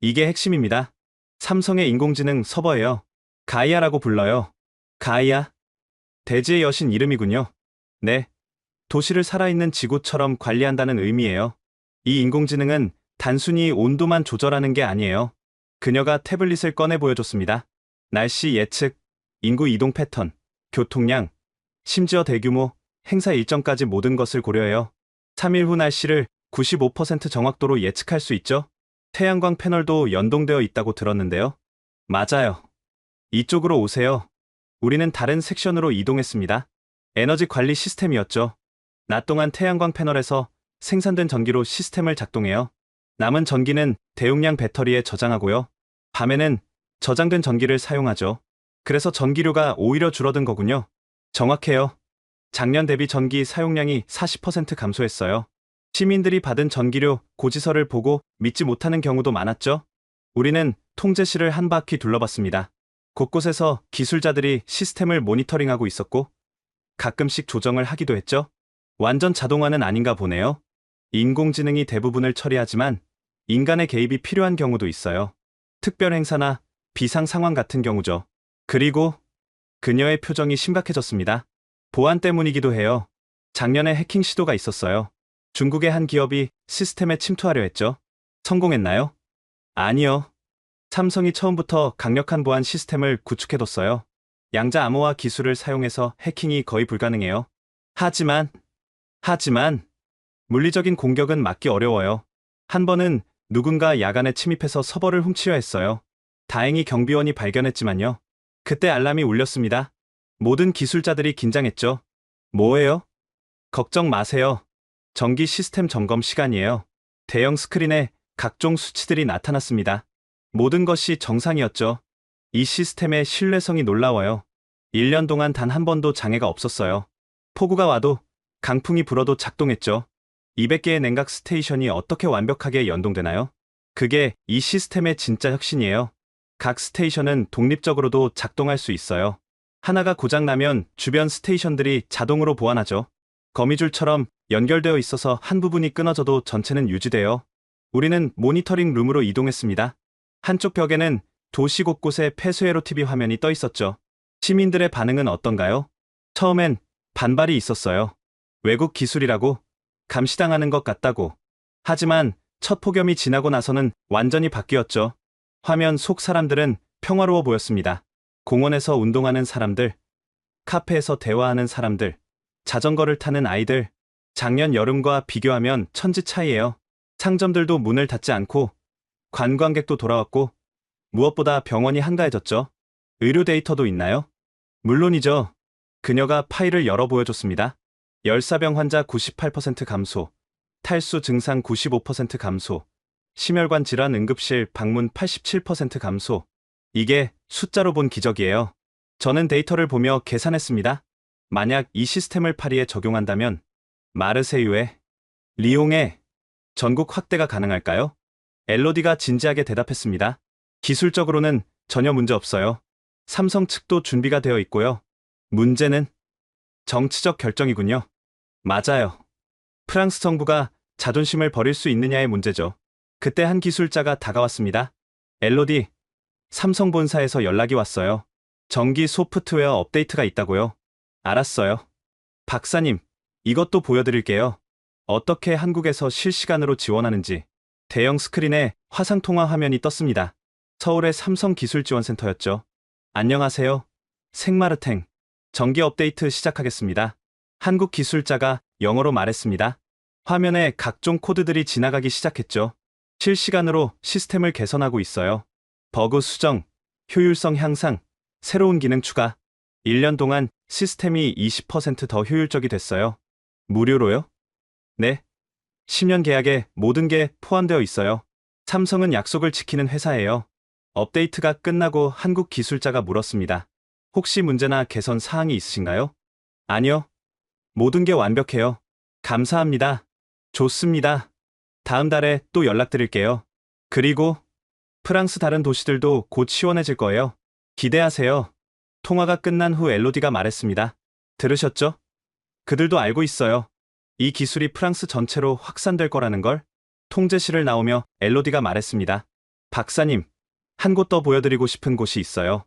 이게 핵심입니다. 삼성의 인공지능 서버예요. 가이아라고 불러요. 가이아? 대지의 여신 이름이군요. 네. 도시를 살아있는 지구처럼 관리한다는 의미예요. 이 인공지능은 단순히 온도만 조절하는 게 아니에요. 그녀가 태블릿을 꺼내 보여줬습니다. 날씨 예측, 인구 이동 패턴, 교통량, 심지어 대규모 행사 일정까지 모든 것을 고려해요. 3일 후 날씨를 95% 정확도로 예측할 수 있죠? 태양광 패널도 연동되어 있다고 들었는데요. 맞아요. 이쪽으로 오세요. 우리는 다른 섹션으로 이동했습니다. 에너지 관리 시스템이었죠. 낮 동안 태양광 패널에서 생산된 전기로 시스템을 작동해요. 남은 전기는 대용량 배터리에 저장하고요. 밤에는 저장된 전기를 사용하죠. 그래서 전기료가 오히려 줄어든 거군요. 정확해요. 작년 대비 전기 사용량이 40% 감소했어요. 시민들이 받은 전기료 고지서를 보고 믿지 못하는 경우도 많았죠. 우리는 통제실을 한 바퀴 둘러봤습니다. 곳곳에서 기술자들이 시스템을 모니터링하고 있었고 가끔씩 조정을 하기도 했죠. 완전 자동화는 아닌가 보네요. 인공지능이 대부분을 처리하지만 인간의 개입이 필요한 경우도 있어요. 특별 행사나 비상 상황 같은 경우죠. 그리고 그녀의 표정이 심각해졌습니다. 보안 때문이기도 해요. 작년에 해킹 시도가 있었어요. 중국의 한 기업이 시스템에 침투하려 했죠. 성공했나요? 아니요. 삼성이 처음부터 강력한 보안 시스템을 구축해뒀어요. 양자 암호화 기술을 사용해서 해킹이 거의 불가능해요. 하지만 하지만 물리적인 공격은 막기 어려워요. 한 번은 누군가 야간에 침입해서 서버를 훔치려 했어요. 다행히 경비원이 발견했지만요. 그때 알람이 울렸습니다. 모든 기술자들이 긴장했죠. 뭐예요? 걱정 마세요. 정기 시스템 점검 시간이에요. 대형 스크린에 각종 수치들이 나타났습니다. 모든 것이 정상이었죠. 이 시스템의 신뢰성이 놀라워요. 1년 동안 단 한 번도 장애가 없었어요. 폭우가 와도 강풍이 불어도 작동했죠. 200개의 냉각 스테이션이 어떻게 완벽하게 연동되나요? 그게 이 시스템의 진짜 혁신이에요. 각 스테이션은 독립적으로도 작동할 수 있어요. 하나가 고장나면 주변 스테이션들이 자동으로 보완하죠. 거미줄처럼 연결되어 있어서 한 부분이 끊어져도 전체는 유지돼요. 우리는 모니터링 룸으로 이동했습니다. 한쪽 벽에는 도시 곳곳에 폐쇄회로 TV 화면이 떠 있었죠. 시민들의 반응은 어떤가요? 처음엔 반발이 있었어요. 외국 기술이라고, 감시당하는 것 같다고. 하지만 첫 폭염이 지나고 나서는 완전히 바뀌었죠. 화면 속 사람들은 평화로워 보였습니다. 공원에서 운동하는 사람들, 카페에서 대화하는 사람들, 자전거를 타는 아이들. 작년 여름과 비교하면 천지 차이예요. 상점들도 문을 닫지 않고 관광객도 돌아왔고 무엇보다 병원이 한가해졌죠. 의료 데이터도 있나요? 물론이죠. 그녀가 파일을 열어 보여줬습니다. 열사병 환자 98% 감소, 탈수 증상 95% 감소, 심혈관 질환 응급실 방문 87% 감소. 이게 숫자로 본 기적이에요. 저는 데이터를 보며 계산했습니다. 만약 이 시스템을 파리에 적용한다면 마르세유에, 리옹에 전국 확대가 가능할까요? 엘로디가 진지하게 대답했습니다. 기술적으로는 전혀 문제 없어요. 삼성 측도 준비가 되어 있고요. 문제는 정치적 결정이군요. 맞아요. 프랑스 정부가 자존심을 버릴 수 있느냐의 문제죠. 그때 한 기술자가 다가왔습니다. 엘로디, 삼성 본사에서 연락이 왔어요. 정기 소프트웨어 업데이트가 있다고요. 알았어요. 박사님, 이것도 보여드릴게요. 어떻게 한국에서 실시간으로 지원하는지. 대형 스크린에 화상통화 화면이 떴습니다. 서울의 삼성기술지원센터였죠. 안녕하세요. 생마르탱. 정기 업데이트 시작하겠습니다. 한국 기술자가 영어로 말했습니다. 화면에 각종 코드들이 지나가기 시작했죠. 실시간으로 시스템을 개선하고 있어요. 버그 수정, 효율성 향상, 새로운 기능 추가. 1년 동안 시스템이 20% 더 효율적이 됐어요. 무료로요? 네. 10년 계약에 모든 게 포함되어 있어요. 삼성은 약속을 지키는 회사예요. 업데이트가 끝나고 한국 기술자가 물었습니다. 혹시 문제나 개선 사항이 있으신가요? 아니요. 모든 게 완벽해요. 감사합니다. 좋습니다. 다음 달에 또 연락드릴게요. 그리고 프랑스 다른 도시들도 곧 시원해질 거예요. 기대하세요. 통화가 끝난 후 엘로디가 말했습니다. 들으셨죠? 그들도 알고 있어요. 이 기술이 프랑스 전체로 확산될 거라는 걸. 통제실을 나오며 엘로디가 말했습니다. 박사님, 한 곳 더 보여드리고 싶은 곳이 있어요.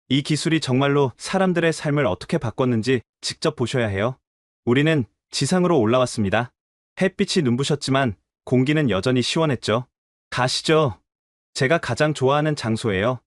이 기술이 정말로 사람들의 삶을 어떻게 바꿨는지 직접 보셔야 해요. 우리는 지상으로 올라왔습니다. 햇빛이 눈부셨지만 공기는 여전히 시원했죠. 가시죠. 제가 가장 좋아하는 장소예요.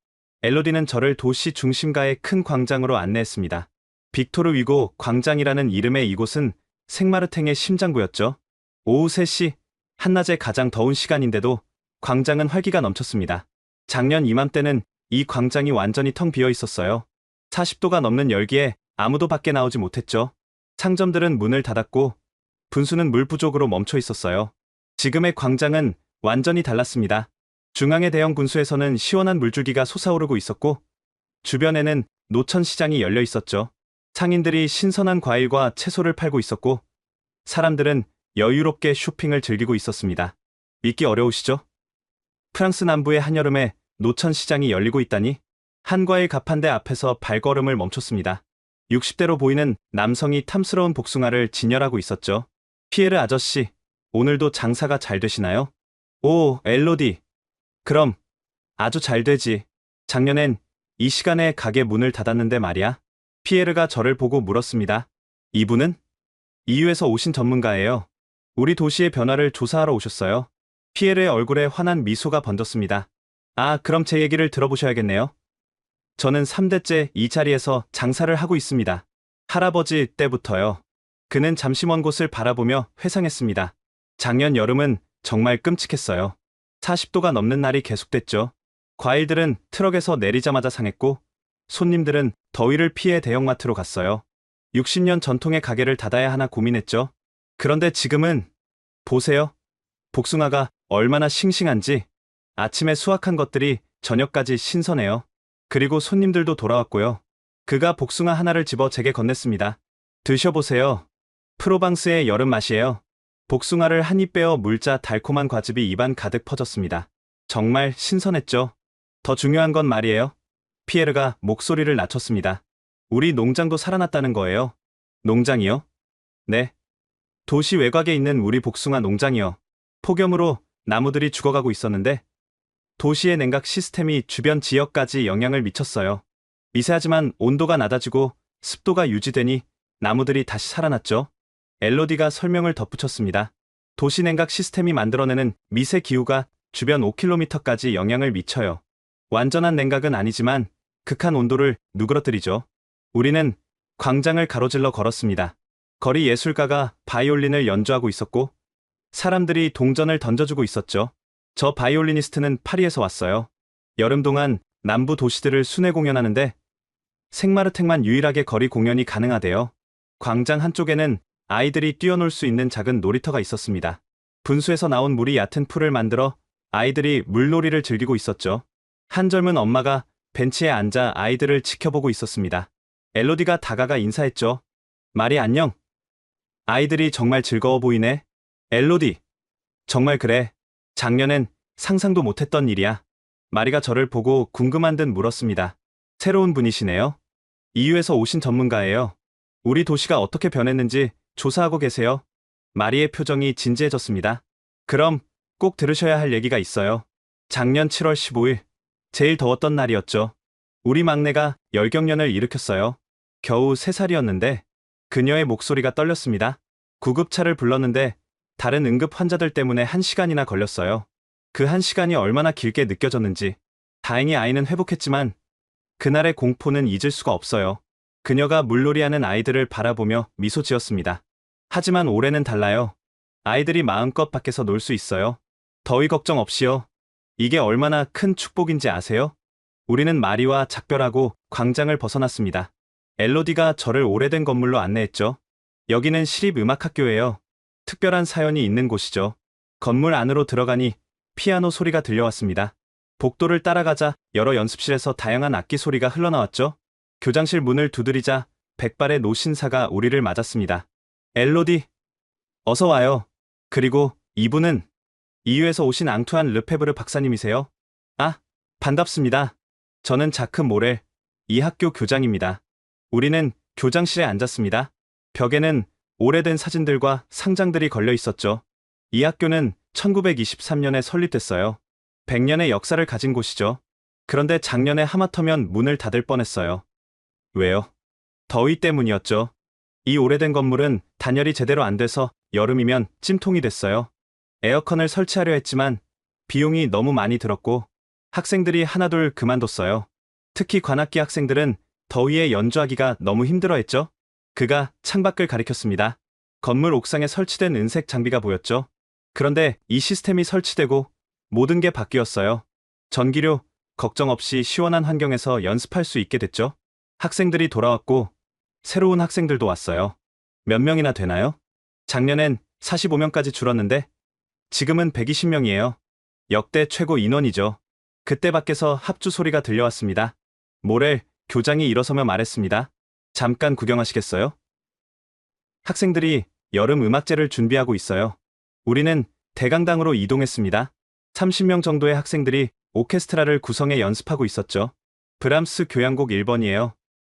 엘로디는 저를 도시 중심가의 큰 광장으로 안내했습니다. 빅토르 위고 광장이라는 이름의 이곳은 생마르탱의 심장부였죠. 오후 3시, 한낮에 가장 더운 시간인데도 광장은 활기가 넘쳤습니다. 작년 이맘때는 이 광장이 완전히 텅 비어 있었어요. 40도가 넘는 열기에 아무도 밖에 나오지 못했죠. 상점들은 문을 닫았고 분수는 물 부족으로 멈춰 있었어요. 지금의 광장은 완전히 달랐습니다. 중앙의 대형 분수에서는 시원한 물줄기가 솟아오르고 있었고 주변에는 노천 시장이 열려 있었죠. 상인들이 신선한 과일과 채소를 팔고 있었고 사람들은 여유롭게 쇼핑을 즐기고 있었습니다. 믿기 어려우시죠? 프랑스 남부의 한여름에 노천 시장이 열리고 있다니. 한과일 가판대 앞에서 발걸음을 멈췄습니다. 60대로 보이는 남성이 탐스러운 복숭아를 진열하고 있었죠. 피에르 아저씨, 오늘도 장사가 잘 되시나요? 오, 엘로디. 그럼 아주 잘 되지. 작년엔 이 시간에 가게 문을 닫았는데 말이야. 피에르가 저를 보고 물었습니다. 이분은? EU에서 오신 전문가예요. 우리 도시의 변화를 조사하러 오셨어요. 피에르의 얼굴에 환한 미소가 번졌습니다. 아, 그럼 제 얘기를 들어보셔야겠네요. 저는 3대째 이 자리에서 장사를 하고 있습니다. 할아버지 때부터요. 그는 잠시 먼 곳을 바라보며 회상했습니다. 작년 여름은 정말 끔찍했어요. 40도가 넘는 날이 계속됐죠. 과일들은 트럭에서 내리자마자 상했고 손님들은 더위를 피해 대형마트로 갔어요. 60년 전통의 가게를 닫아야 하나 고민했죠. 그런데 지금은 보세요. 복숭아가 얼마나 싱싱한지. 아침에 수확한 것들이 저녁까지 신선해요. 그리고 손님들도 돌아왔고요. 그가 복숭아 하나를 집어 제게 건넸습니다. 드셔보세요. 프로방스의 여름 맛이에요. 복숭아를 한 입 빼어 물자 달콤한 과즙이 입안 가득 퍼졌습니다. 정말 신선했죠. 더 중요한 건 말이에요. 피에르가 목소리를 낮췄습니다. 우리 농장도 살아났다는 거예요. 농장이요? 네. 도시 외곽에 있는 우리 복숭아 농장이요. 폭염으로 나무들이 죽어가고 있었는데 도시의 냉각 시스템이 주변 지역까지 영향을 미쳤어요. 미세하지만 온도가 낮아지고 습도가 유지되니 나무들이 다시 살아났죠. 엘로디가 설명을 덧붙였습니다. 도시 냉각 시스템이 만들어내는 미세 기후가 주변 5km까지 영향을 미쳐요. 완전한 냉각은 아니지만 극한 온도를 누그러뜨리죠. 우리는 광장을 가로질러 걸었습니다. 거리 예술가가 바이올린을 연주하고 있었고 사람들이 동전을 던져주고 있었죠. 저 바이올리니스트는 파리에서 왔어요. 여름 동안 남부 도시들을 순회 공연하는데 생마르텍만 유일하게 거리 공연이 가능하대요. 광장 한쪽에는 아이들이 뛰어놀 수 있는 작은 놀이터가 있었습니다. 분수에서 나온 물이 얕은 풀을 만들어 아이들이 물놀이를 즐기고 있었죠. 한 젊은 엄마가 벤치에 앉아 아이들을 지켜보고 있었습니다. 엘로디가 다가가 인사했죠. 마리 안녕. 아이들이 정말 즐거워 보이네. 엘로디. 정말 그래. 작년엔 상상도 못했던 일이야. 마리가 저를 보고 궁금한 듯 물었습니다. 새로운 분이시네요. EU에서 오신 전문가예요. 우리 도시가 어떻게 변했는지 조사하고 계세요. 마리의 표정이 진지해졌습니다. 그럼 꼭 들으셔야 할 얘기가 있어요. 작년 7월 15일, 제일 더웠던 날이었죠. 우리 막내가 열경련을 일으켰어요. 겨우 3살이었는데 그녀의 목소리가 떨렸습니다. 구급차를 불렀는데 다른 응급 환자들 때문에 1시간이나 걸렸어요. 그 1시간이 얼마나 길게 느껴졌는지. 다행히 아이는 회복했지만 그날의 공포는 잊을 수가 없어요. 그녀가 물놀이하는 아이들을 바라보며 미소 지었습니다. 하지만 올해는 달라요. 아이들이 마음껏 밖에서 놀 수 있어요. 더위 걱정 없이요. 이게 얼마나 큰 축복인지 아세요? 우리는 마리와 작별하고 광장을 벗어났습니다. 엘로디가 저를 오래된 건물로 안내했죠. 여기는 시립음악학교예요. 특별한 사연이 있는 곳이죠. 건물 안으로 들어가니 피아노 소리가 들려왔습니다. 복도를 따라가자 여러 연습실에서 다양한 악기 소리가 흘러나왔죠. 교장실 문을 두드리자 백발의 노신사가 우리를 맞았습니다. 엘로디, 어서 와요. 그리고 이분은 EU에서 오신 앙투안 르페브르 박사님이세요? 아, 반갑습니다. 저는 자크 모렐, 이 학교 교장입니다. 우리는 교장실에 앉았습니다. 벽에는 오래된 사진들과 상장들이 걸려 있었죠. 이 학교는 1923년에 설립됐어요. 100년의 역사를 가진 곳이죠. 그런데 작년에 하마터면 문을 닫을 뻔했어요. 왜요? 더위 때문이었죠. 이 오래된 건물은 단열이 제대로 안 돼서 여름이면 찜통이 됐어요. 에어컨을 설치하려 했지만 비용이 너무 많이 들었고 학생들이 하나둘 그만뒀어요. 특히 관악기 학생들은 더위에 연주하기가 너무 힘들어했죠. 그가 창밖을 가리켰습니다. 건물 옥상에 설치된 은색 장비가 보였죠. 그런데 이 시스템이 설치되고 모든 게 바뀌었어요. 전기료 걱정 없이 시원한 환경에서 연습할 수 있게 됐죠. 학생들이 돌아왔고 새로운 학생들도 왔어요. 몇 명이나 되나요? 작년엔 45명까지 줄었는데 지금은 120명이에요. 역대 최고 인원이죠. 그때 밖에서 합주 소리가 들려왔습니다. 모렐 교장이 일어서며 말했습니다. 잠깐 구경하시겠어요? 학생들이 여름 음악제를 준비하고 있어요. 우리는 대강당으로 이동했습니다. 30명 정도의 학생들이 오케스트라를 구성해 연습하고 있었죠. 브람스 교향곡 1번이에요.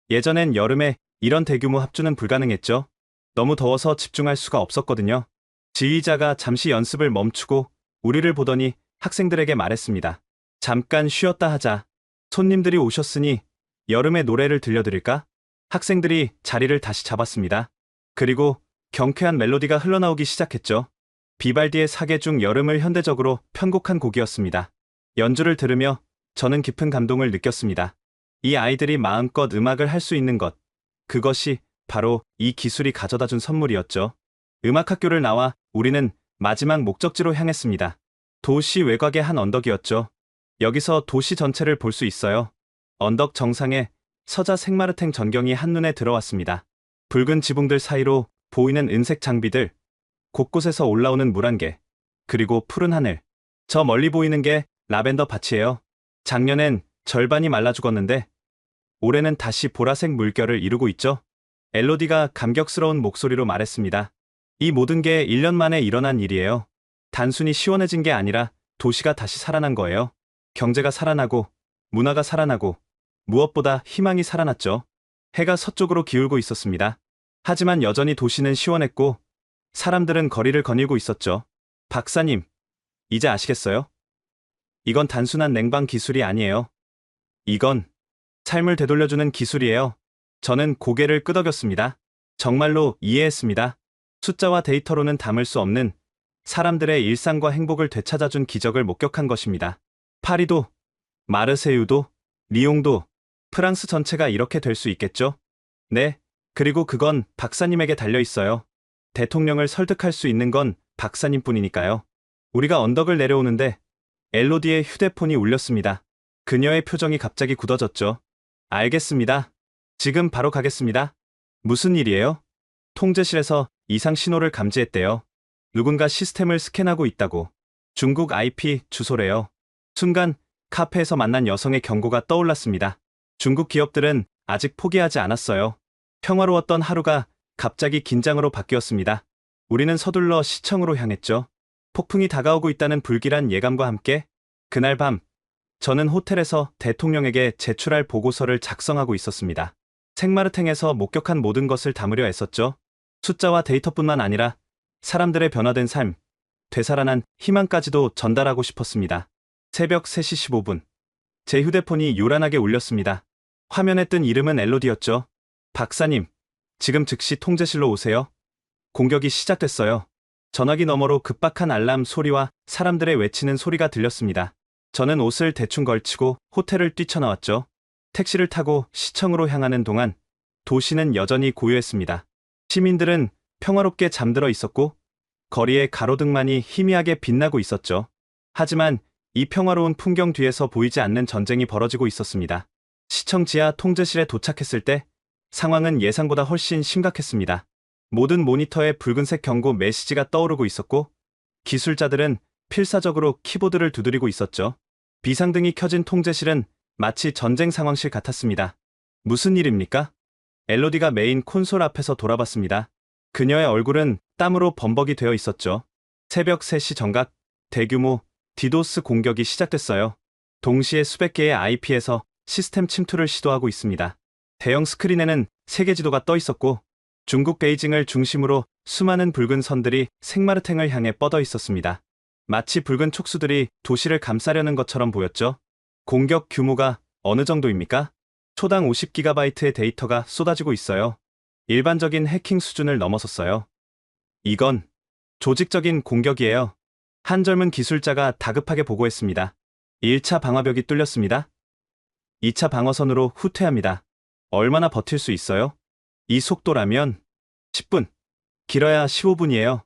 예전엔 여름에 이런 대규모 합주는 불가능했죠. 너무 더워서 집중할 수가 없었거든요. 지휘자가 잠시 연습을 멈추고 우리를 보더니 학생들에게 말했습니다. 잠깐 쉬었다 하자. 손님들이 오셨으니 여름의 노래를 들려드릴까? 학생들이 자리를 다시 잡았습니다. 그리고 경쾌한 멜로디가 흘러나오기 시작했죠. 비발디의 사계 중 여름을 현대적으로 편곡한 곡이었습니다. 연주를 들으며 저는 깊은 감동을 느꼈습니다. 이 아이들이 마음껏 음악을 할 수 있는 것, 그것이 바로 이 기술이 가져다 준 선물이었죠. 음악학교를 나와 우리는 마지막 목적지로 향했습니다. 도시 외곽의 한 언덕이었죠. 여기서 도시 전체를 볼 수 있어요. 언덕 정상에 서자 생마르탱 전경이 한눈에 들어왔습니다. 붉은 지붕들 사이로 보이는 은색 장비들, 곳곳에서 올라오는 물안개, 그리고 푸른 하늘. 저 멀리 보이는 게 라벤더 밭이에요. 작년엔 절반이 말라 죽었는데 올해는 다시 보라색 물결을 이루고 있죠. 엘로디가 감격스러운 목소리로 말했습니다. 이 모든 게 1년 만에 일어난 일이에요. 단순히 시원해진 게 아니라 도시가 다시 살아난 거예요. 경제가 살아나고, 문화가 살아나고, 무엇보다 희망이 살아났죠. 해가 서쪽으로 기울고 있었습니다. 하지만 여전히 도시는 시원했고, 사람들은 거리를 거닐고 있었죠. 박사님, 이제 아시겠어요? 이건 단순한 냉방 기술이 아니에요. 이건 삶을 되돌려주는 기술이에요. 저는 고개를 끄덕였습니다. 정말로 이해했습니다. 숫자와 데이터로는 담을 수 없는 사람들의 일상과 행복을 되찾아준 기적을 목격한 것입니다. 파리도, 마르세유도, 리옹도, 프랑스 전체가 이렇게 될 수 있겠죠? 네, 그리고 그건 박사님에게 달려 있어요. 대통령을 설득할 수 있는 건 박사님뿐이니까요. 우리가 언덕을 내려오는데 엘로디의 휴대폰이 울렸습니다. 그녀의 표정이 갑자기 굳어졌죠. 알겠습니다. 지금 바로 가겠습니다. 무슨 일이에요? 통제실에서 이상 신호를 감지했대요. 누군가 시스템을 스캔하고 있다고. 중국 IP 주소래요. 순간 카페에서 만난 여성의 경고가 떠올랐습니다. 중국 기업들은 아직 포기하지 않았어요. 평화로웠던 하루가 갑자기 긴장으로 바뀌었습니다. 우리는 서둘러 시청으로 향했죠. 폭풍이 다가오고 있다는 불길한 예감과 함께 그날 밤 저는 호텔에서 대통령에게 제출할 보고서를 작성하고 있었습니다. 생마르탱에서 목격한 모든 것을 담으려 애썼죠. 숫자와 데이터뿐만 아니라 사람들의 변화된 삶, 되살아난 희망까지도 전달하고 싶었습니다. 새벽 3시 15분. 제 휴대폰이 요란하게 울렸습니다. 화면에 뜬 이름은 엘로디였죠. 박사님, 지금 즉시 통제실로 오세요. 공격이 시작됐어요. 전화기 너머로 급박한 알람 소리와 사람들의 외치는 소리가 들렸습니다. 저는 옷을 대충 걸치고 호텔을 뛰쳐나왔죠. 택시를 타고 시청으로 향하는 동안 도시는 여전히 고요했습니다. 시민들은 평화롭게 잠들어 있었고 거리의 가로등만이 희미하게 빛나고 있었죠. 하지만 이 평화로운 풍경 뒤에서 보이지 않는 전쟁이 벌어지고 있었습니다. 시청 지하 통제실에 도착했을 때 상황은 예상보다 훨씬 심각했습니다. 모든 모니터에 붉은색 경고 메시지가 떠오르고 있었고 기술자들은 필사적으로 키보드를 두드리고 있었죠. 비상등이 켜진 통제실은 마치 전쟁 상황실 같았습니다. 무슨 일입니까? 엘로디가 메인 콘솔 앞에서 돌아봤습니다. 그녀의 얼굴은 땀으로 범벅이 되어 있었죠. 새벽 3시 정각 대규모 디도스 공격이 시작됐어요. 동시에 수백 개의 IP에서 시스템 침투를 시도하고 있습니다. 대형 스크린에는 세계 지도가 떠 있었고 중국 베이징을 중심으로 수많은 붉은 선들이 생마르탱을 향해 뻗어 있었습니다. 마치 붉은 촉수들이 도시를 감싸려는 것처럼 보였죠. 공격 규모가 어느 정도입니까? 초당 50GB의 데이터가 쏟아지고 있어요. 일반적인 해킹 수준을 넘어섰어요. 이건 조직적인 공격이에요. 한 젊은 기술자가 다급하게 보고했습니다. 1차 방화벽이 뚫렸습니다. 2차 방어선으로 후퇴합니다. 얼마나 버틸 수 있어요? 이 속도라면 10분, 길어야 15분이에요.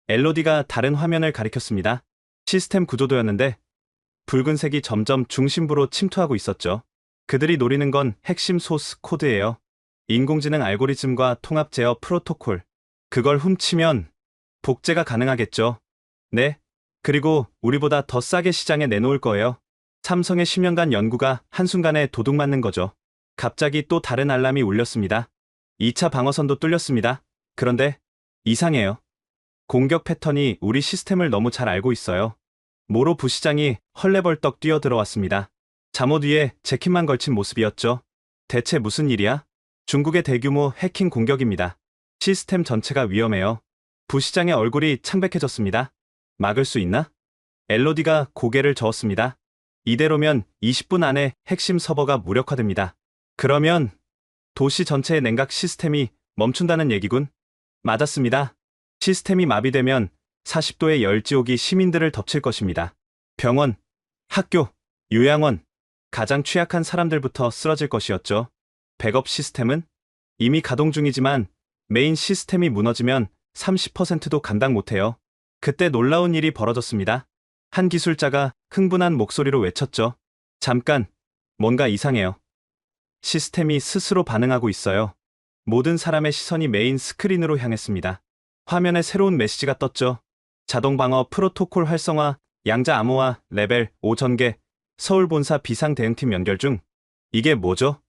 엘로디가 다른 화면을 가리켰습니다. 시스템 구조도였는데 붉은색이 점점 중심부로 침투하고 있었죠. 그들이 노리는 건 핵심 소스 코드예요. 인공지능 알고리즘과 통합 제어 프로토콜. 그걸 훔치면 복제가 가능하겠죠. 네. 그리고 우리보다 더 싸게 시장에 내놓을 거예요. 삼성의 10년간 연구가 한순간에 도둑맞는 거죠. 갑자기 또 다른 알람이 울렸습니다. 2차 방어선도 뚫렸습니다. 그런데 이상해요. 공격 패턴이 우리 시스템을 너무 잘 알고 있어요. 모로 부시장이 헐레벌떡 뛰어들어왔습니다. 잠옷 위에 재킷만 걸친 모습이었죠. 대체 무슨 일이야? 중국의 대규모 해킹 공격입니다. 시스템 전체가 위험해요. 부시장의 얼굴이 창백해졌습니다. 막을 수 있나? 엘로디가 고개를 저었습니다. 이대로면 20분 안에 핵심 서버가 무력화됩니다. 그러면 도시 전체의 냉각 시스템이 멈춘다는 얘기군. 맞았습니다. 시스템이 마비되면 40도의 열지옥이 시민들을 덮칠 것입니다. 병원, 학교, 요양원, 가장 취약한 사람들부터 쓰러질 것이었죠. 백업 시스템은? 이미 가동 중이지만 메인 시스템이 무너지면 30%도 감당 못해요. 그때 놀라운 일이 벌어졌습니다. 한 기술자가 흥분한 목소리로 외쳤죠. 잠깐, 뭔가 이상해요. 시스템이 스스로 반응하고 있어요. 모든 사람의 시선이 메인 스크린으로 향했습니다. 화면에 새로운 메시지가 떴죠. 자동 방어 프로토콜 활성화, 양자 암호화, 레벨 5 전개, 서울 본사 비상 대응팀 연결 중. 이게 뭐죠?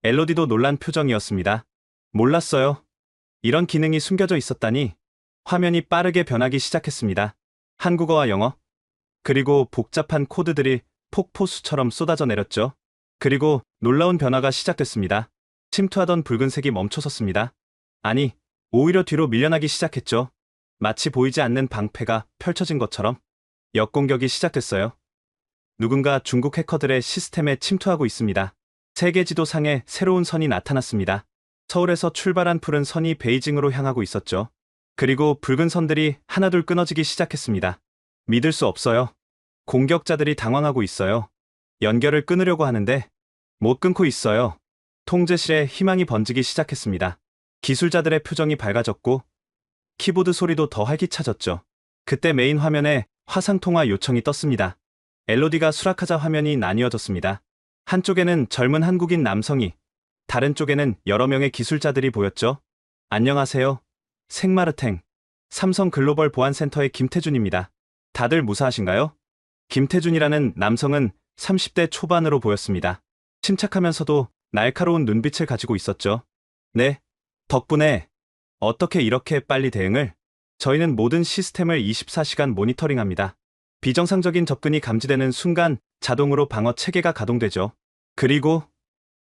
엘로디도 놀란 표정이었습니다. 몰랐어요. 이런 기능이 숨겨져 있었다니. 화면이 빠르게 변하기 시작했습니다. 한국어와 영어, 그리고 복잡한 코드들이 폭포수처럼 쏟아져 내렸죠. 그리고 놀라운 변화가 시작됐습니다. 침투하던 붉은색이 멈춰섰습니다. 아니, 오히려 뒤로 밀려나기 시작했죠. 마치 보이지 않는 방패가 펼쳐진 것처럼 역공격이 시작됐어요. 누군가 중국 해커들의 시스템에 침투하고 있습니다. 세계 지도상에 새로운 선이 나타났습니다. 서울에서 출발한 푸른 선이 베이징으로 향하고 있었죠. 그리고 붉은 선들이 하나둘 끊어지기 시작했습니다. 믿을 수 없어요. 공격자들이 당황하고 있어요. 연결을 끊으려고 하는데 못 끊고 있어요. 통제실에 희망이 번지기 시작했습니다. 기술자들의 표정이 밝아졌고 키보드 소리도 더 활기차졌죠. 그때 메인 화면에 화상통화 요청이 떴습니다. 엘로디가 수락하자 화면이 나뉘어졌습니다. 한쪽에는 젊은 한국인 남성이, 다른 쪽에는 여러 명의 기술자들이 보였죠. 안녕하세요. 생마르탱, 삼성 글로벌 보안센터의 김태준입니다. 다들 무사하신가요? 김태준이라는 남성은 30대 초반으로 보였습니다. 침착하면서도 날카로운 눈빛을 가지고 있었죠. 네, 덕분에 어떻게 이렇게 빨리 대응을? 저희는 모든 시스템을 24시간 모니터링합니다. 비정상적인 접근이 감지되는 순간 자동으로 방어 체계가 가동되죠. 그리고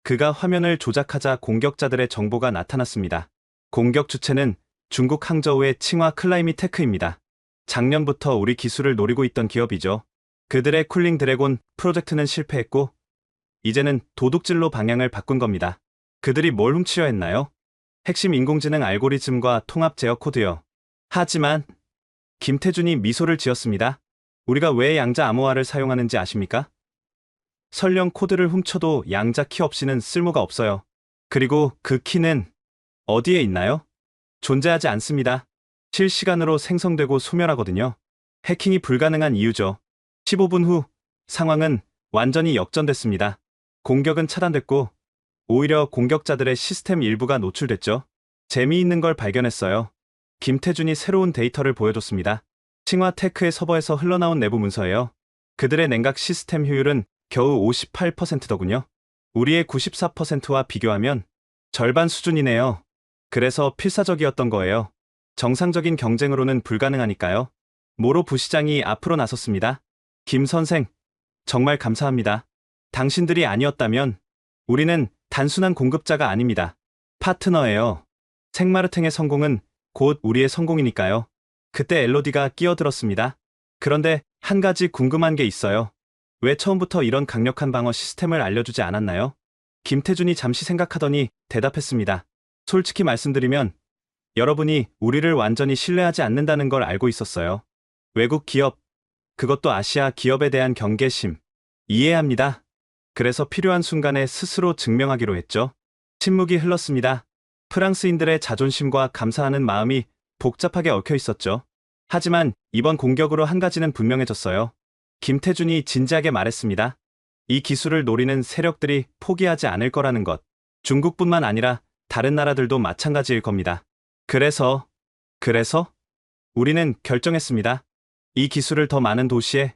그가 화면을 조작하자 공격자들의 정보가 나타났습니다. 공격 주체는 중국 항저우의 칭화 클라이미테크입니다. 작년부터 우리 기술을 노리고 있던 기업이죠. 그들의 쿨링 드래곤 프로젝트는 실패했고 이제는 도둑질로 방향을 바꾼 겁니다. 그들이 뭘 훔치려 했나요? 핵심 인공지능 알고리즘과 통합 제어 코드요. 하지만 김태준이 미소를 지었습니다. 우리가 왜 양자 암호화를 사용하는지 아십니까? 설령 코드를 훔쳐도 양자 키 없이는 쓸모가 없어요. 그리고 그 키는 어디에 있나요? 존재하지 않습니다. 실시간으로 생성되고 소멸하거든요. 해킹이 불가능한 이유죠. 15분 후 상황은 완전히 역전됐습니다. 공격은 차단됐고 오히려 공격자들의 시스템 일부가 노출됐죠. 재미있는 걸 발견했어요. 김태준이 새로운 데이터를 보여줬습니다. 칭화테크의 서버에서 흘러나온 내부 문서예요. 그들의 냉각 시스템 효율은 겨우 58%더군요. 우리의 94%와 비교하면 절반 수준이네요. 그래서 필사적이었던 거예요. 정상적인 경쟁으로는 불가능하니까요. 모로 부시장이 앞으로 나섰습니다. 김 선생, 정말 감사합니다. 당신들이 아니었다면 우리는 단순한 공급자가 아닙니다. 파트너예요. 생마르탱의 성공은 곧 우리의 성공이니까요. 그때 엘로디가 끼어들었습니다. 그런데 한 가지 궁금한 게 있어요. 왜 처음부터 이런 강력한 방어 시스템을 알려주지 않았나요? 김태준이 잠시 생각하더니 대답했습니다. 솔직히 말씀드리면 여러분이 우리를 완전히 신뢰하지 않는다는 걸 알고 있었어요. 외국 기업, 그것도 아시아 기업에 대한 경계심, 이해합니다. 그래서 필요한 순간에 스스로 증명하기로 했죠. 침묵이 흘렀습니다. 프랑스인들의 자존심과 감사하는 마음이 복잡하게 얽혀 있었죠. 하지만 이번 공격으로 한 가지는 분명해졌어요. 김태준이 진지하게 말했습니다. 이 기술을 노리는 세력들이 포기하지 않을 거라는 것. 중국뿐만 아니라 다른 나라들도 마찬가지일 겁니다. 그래서 우리는 결정했습니다. 이 기술을 더 많은 도시에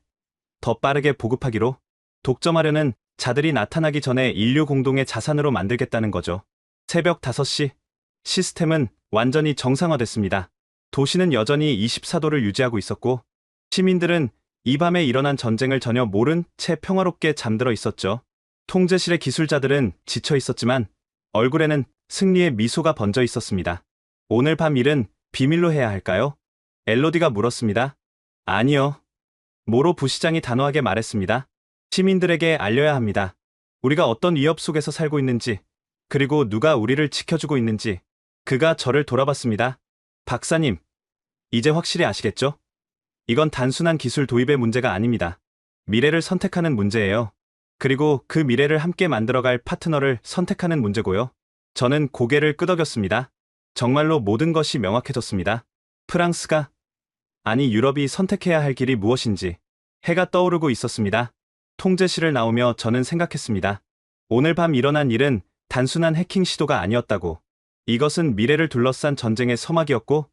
더 빠르게 보급하기로. 독점하려는 자들이 나타나기 전에 인류 공동의 자산으로 만들겠다는 거죠. 새벽 5시 시스템은 완전히 정상화됐습니다. 도시는 여전히 24도를 유지하고 있었고 시민들은 이 밤에 일어난 전쟁을 전혀 모른 채 평화롭게 잠들어 있었죠. 통제실의 기술자들은 지쳐 있었지만 얼굴에는 승리의 미소가 번져 있었습니다. 오늘 밤 일은 비밀로 해야 할까요? 엘로디가 물었습니다. 아니요. 모로 부시장이 단호하게 말했습니다. 시민들에게 알려야 합니다. 우리가 어떤 위협 속에서 살고 있는지, 그리고 누가 우리를 지켜주고 있는지. 그가 저를 돌아봤습니다. 박사님, 이제 확실히 아시겠죠? 이건 단순한 기술 도입의 문제가 아닙니다. 미래를 선택하는 문제예요. 그리고 그 미래를 함께 만들어갈 파트너를 선택하는 문제고요. 저는 고개를 끄덕였습니다. 정말로 모든 것이 명확해졌습니다. 프랑스가, 아니 유럽이 선택해야 할 길이 무엇인지 해가 떠오르고 있었습니다. 통제실을 나오며 저는 생각했습니다. 오늘 밤 일어난 일은 단순한 해킹 시도가 아니었다고. 이것은 미래를 둘러싼 전쟁의 서막이었고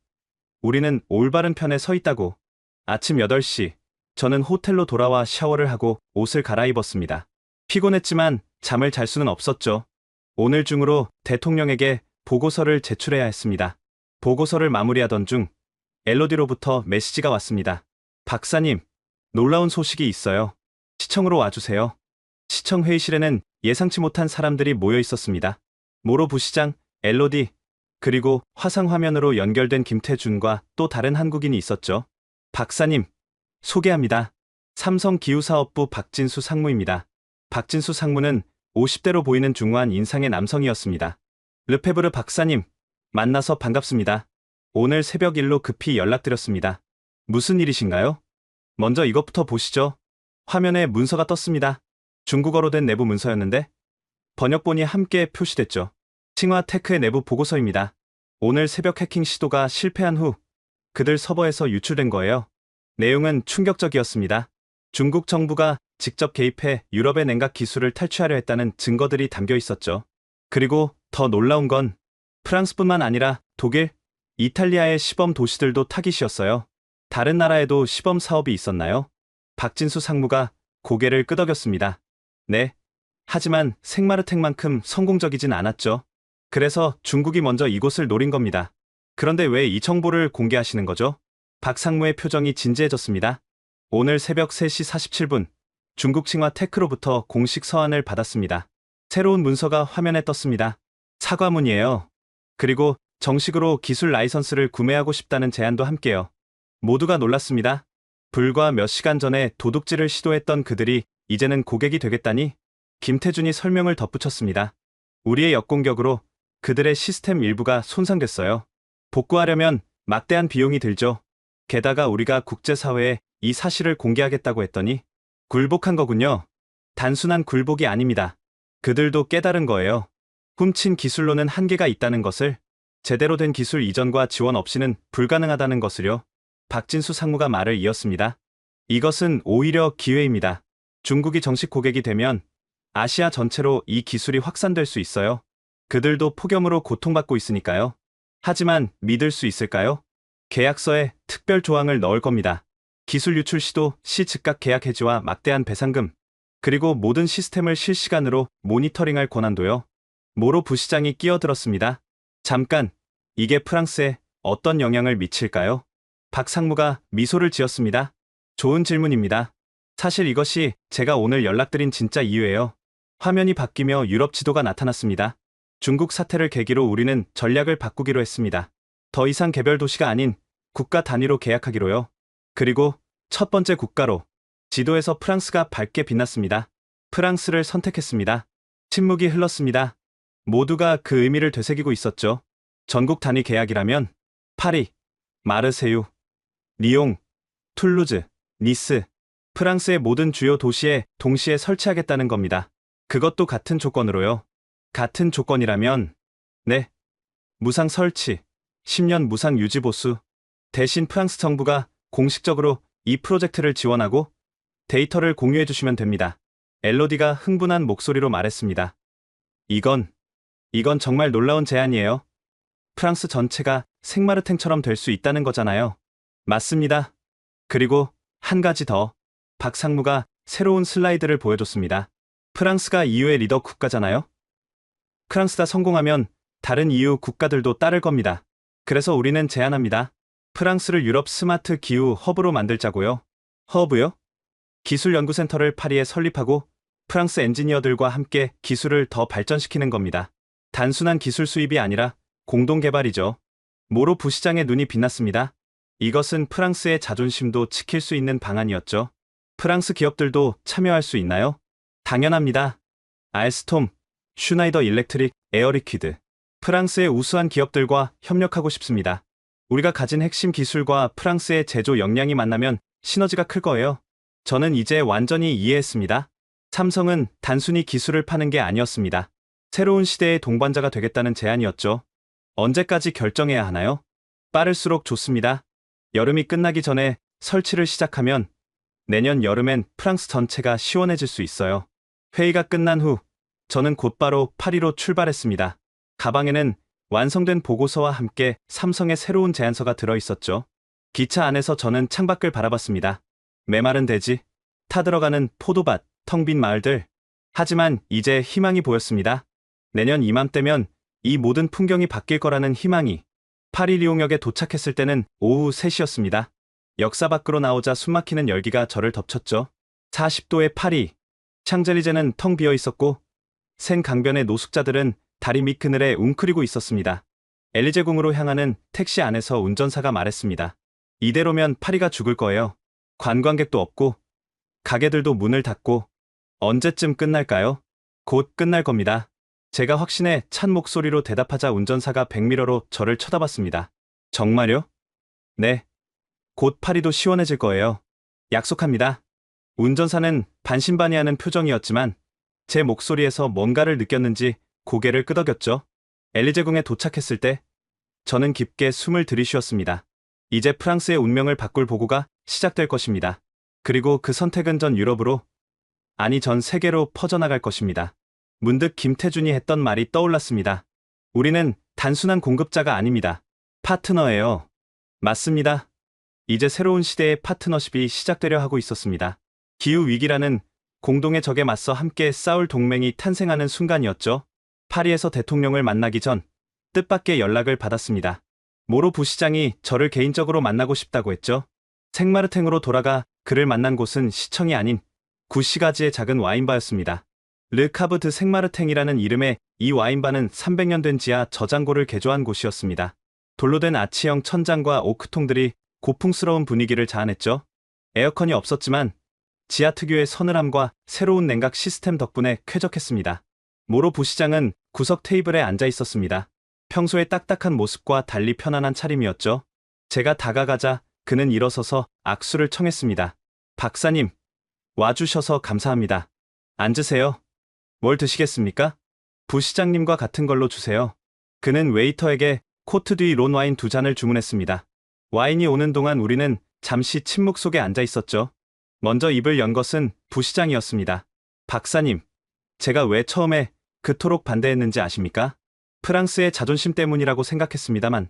우리는 올바른 편에 서 있다고. 아침 8시, 저는 호텔로 돌아와 샤워를 하고 옷을 갈아입었습니다. 피곤했지만 잠을 잘 수는 없었죠. 오늘 중으로 대통령에게 보고서를 제출해야 했습니다. 보고서를 마무리하던 중 엘로디로부터 메시지가 왔습니다. 박사님, 놀라운 소식이 있어요. 시청으로 와주세요. 시청 회의실에는 예상치 못한 사람들이 모여 있었습니다. 모로 부시장, 엘로디, 그리고 화상 화면으로 연결된 김태준과 또 다른 한국인이 있었죠. 박사님, 소개합니다. 삼성 기후사업부 박진수 상무입니다. 박진수 상무는 50대로 보이는 중후한 인상의 남성이었습니다. 르페브르 박사님, 만나서 반갑습니다. 오늘 새벽 일로 급히 연락드렸습니다. 무슨 일이신가요? 먼저 이것부터 보시죠. 화면에 문서가 떴습니다. 중국어로 된 내부 문서였는데 번역본이 함께 표시됐죠. 칭화테크의 내부 보고서입니다. 오늘 새벽 해킹 시도가 실패한 후 그들 서버에서 유출된 거예요. 내용은 충격적이었습니다. 중국 정부가 직접 개입해 유럽의 냉각 기술을 탈취하려 했다는 증거들이 담겨 있었죠. 그리고 더 놀라운 건 프랑스뿐만 아니라 독일, 이탈리아의 시범 도시들도 타깃이었어요. 다른 나라에도 시범 사업이 있었나요? 박진수 상무가 고개를 끄덕였습니다. 네. 하지만 생마르텍만큼 성공적이진 않았죠. 그래서 중국이 먼저 이곳을 노린 겁니다. 그런데 왜 이 정보를 공개하시는 거죠? 박 상무의 표정이 진지해졌습니다. 오늘 새벽 3시 47분, 중국 칭화테크로부터 공식 서한을 받았습니다. 새로운 문서가 화면에 떴습니다. 사과문이에요. 그리고 정식으로 기술 라이선스를 구매하고 싶다는 제안도 함께요. 모두가 놀랐습니다. 불과 몇 시간 전에 도둑질을 시도했던 그들이 이제는 고객이 되겠다니? 김태준이 설명을 덧붙였습니다. 우리의 역공격으로 그들의 시스템 일부가 손상됐어요. 복구하려면 막대한 비용이 들죠. 게다가 우리가 국제사회에 이 사실을 공개하겠다고 했더니 굴복한 거군요. 단순한 굴복이 아닙니다. 그들도 깨달은 거예요. 훔친 기술로는 한계가 있다는 것을, 제대로 된 기술 이전과 지원 없이는 불가능하다는 것을요. 박진수 상무가 말을 이었습니다. 이것은 오히려 기회입니다. 중국이 정식 고객이 되면 아시아 전체로 이 기술이 확산될 수 있어요. 그들도 폭염으로 고통받고 있으니까요. 하지만 믿을 수 있을까요? 계약서에 특별 조항을 넣을 겁니다. 기술 유출 시도 시 즉각 계약 해지와 막대한 배상금, 그리고 모든 시스템을 실시간으로 모니터링할 권한도요. 모로 부시장이 끼어들었습니다. 잠깐, 이게 프랑스에 어떤 영향을 미칠까요? 박 상무가 미소를 지었습니다. 좋은 질문입니다. 사실 이것이 제가 오늘 연락드린 진짜 이유예요. 화면이 바뀌며 유럽 지도가 나타났습니다. 중국 사태를 계기로 우리는 전략을 바꾸기로 했습니다. 더 이상 개별 도시가 아닌 국가 단위로 계약하기로요. 그리고 첫 번째 국가로 지도에서 프랑스가 밝게 빛났습니다. 프랑스를 선택했습니다. 침묵이 흘렀습니다. 모두가 그 의미를 되새기고 있었죠. 전국 단위 계약이라면 파리, 마르세유, 리옹, 툴루즈, 니스, 프랑스의 모든 주요 도시에 동시에 설치하겠다는 겁니다. 그것도 같은 조건으로요. 같은 조건이라면, 네, 무상 설치, 10년 무상 유지 보수. 대신 프랑스 정부가 공식적으로 이 프로젝트를 지원하고 데이터를 공유해 주시면 됩니다. 엘로디가 흥분한 목소리로 말했습니다. 이건 정말 놀라운 제안이에요. 프랑스 전체가 생마르탱처럼 될 수 있다는 거잖아요. 맞습니다. 그리고 한 가지 더. 박 상무가 새로운 슬라이드를 보여줬습니다. 프랑스가 EU의 리더 국가잖아요. 프랑스가 성공하면 다른 EU 국가들도 따를 겁니다. 그래서 우리는 제안합니다. 프랑스를 유럽 스마트 기후 허브로 만들자고요. 허브요? 기술연구센터를 파리에 설립하고 프랑스 엔지니어들과 함께 기술을 더 발전시키는 겁니다. 단순한 기술 수입이 아니라 공동 개발이죠. 모로 부시장의 눈이 빛났습니다. 이것은 프랑스의 자존심도 지킬 수 있는 방안이었죠. 프랑스 기업들도 참여할 수 있나요? 당연합니다. 알스톰, 슈나이더 일렉트릭, 에어리퀴드. 프랑스의 우수한 기업들과 협력하고 싶습니다. 우리가 가진 핵심 기술과 프랑스의 제조 역량이 만나면 시너지가 클 거예요. 저는 이제 완전히 이해했습니다. 삼성은 단순히 기술을 파는 게 아니었습니다. 새로운 시대의 동반자가 되겠다는 제안이었죠. 언제까지 결정해야 하나요? 빠를수록 좋습니다. 여름이 끝나기 전에 설치를 시작하면 내년 여름엔 프랑스 전체가 시원해질 수 있어요. 회의가 끝난 후 저는 곧바로 파리로 출발했습니다. 가방에는 완성된 보고서와 함께 삼성의 새로운 제안서가 들어있었죠. 기차 안에서 저는 창밖을 바라봤습니다. 메마른 대지, 타들어가는 포도밭, 텅 빈 마을들. 하지만 이제 희망이 보였습니다. 내년 이맘때면 이 모든 풍경이 바뀔 거라는 희망이. 파리 리옹역에 도착했을 때는 오후 3시였습니다. 역사 밖으로 나오자 숨막히는 열기가 저를 덮쳤죠. 40도의 파리. 샹젤리제는 텅 비어 있었고 센 강변의 노숙자들은 다리 밑 그늘에 웅크리고 있었습니다. 엘리제궁으로 향하는 택시 안에서 운전사가 말했습니다. 이대로면 파리가 죽을 거예요. 관광객도 없고 가게들도 문을 닫고 언제쯤 끝날까요? 곧 끝날 겁니다. 제가 확신에 찬 목소리로 대답하자 운전사가 백미러로 저를 쳐다봤습니다. 정말요? 네. 곧 파리도 시원해질 거예요. 약속합니다. 운전사는 반신반의하는 표정이었지만 제 목소리에서 뭔가를 느꼈는지 고개를 끄덕였죠. 엘리제궁에 도착했을 때 저는 깊게 숨을 들이쉬었습니다. 이제 프랑스의 운명을 바꿀 보고가 시작될 것입니다. 그리고 그 선택은 전 유럽으로, 아니 전 세계로 퍼져나갈 것입니다. 문득 김태준이 했던 말이 떠올랐습니다. 우리는 단순한 공급자가 아닙니다. 파트너예요. 맞습니다. 이제 새로운 시대의 파트너십이 시작되려 하고 있었습니다. 기후위기라는 공동의 적에 맞서 함께 싸울 동맹이 탄생하는 순간이었죠. 파리에서 대통령을 만나기 전 뜻밖의 연락을 받았습니다. 모로 부시장이 저를 개인적으로 만나고 싶다고 했죠. 생마르탱으로 돌아가 그를 만난 곳은 시청이 아닌 구시가지의 작은 와인바였습니다. 르카브 드 생마르탱이라는 이름의 이 와인바는 300년 된 지하 저장고를 개조한 곳이었습니다. 돌로 된 아치형 천장과 오크통들이 고풍스러운 분위기를 자아냈죠. 에어컨이 없었지만 지하 특유의 서늘함과 새로운 냉각 시스템 덕분에 쾌적했습니다. 모로 부시장은 구석 테이블에 앉아 있었습니다. 평소의 딱딱한 모습과 달리 편안한 차림이었죠. 제가 다가가자 그는 일어서서 악수를 청했습니다. 박사님, 와주셔서 감사합니다. 앉으세요. 뭘 드시겠습니까? 부시장님과 같은 걸로 주세요. 그는 웨이터에게 코트 디 론 와인 2잔을 주문했습니다. 와인이 오는 동안 우리는 잠시 침묵 속에 앉아 있었죠. 먼저 입을 연 것은 부시장이었습니다. 박사님, 제가 왜 처음에 그토록 반대했는지 아십니까? 프랑스의 자존심 때문이라고 생각했습니다만,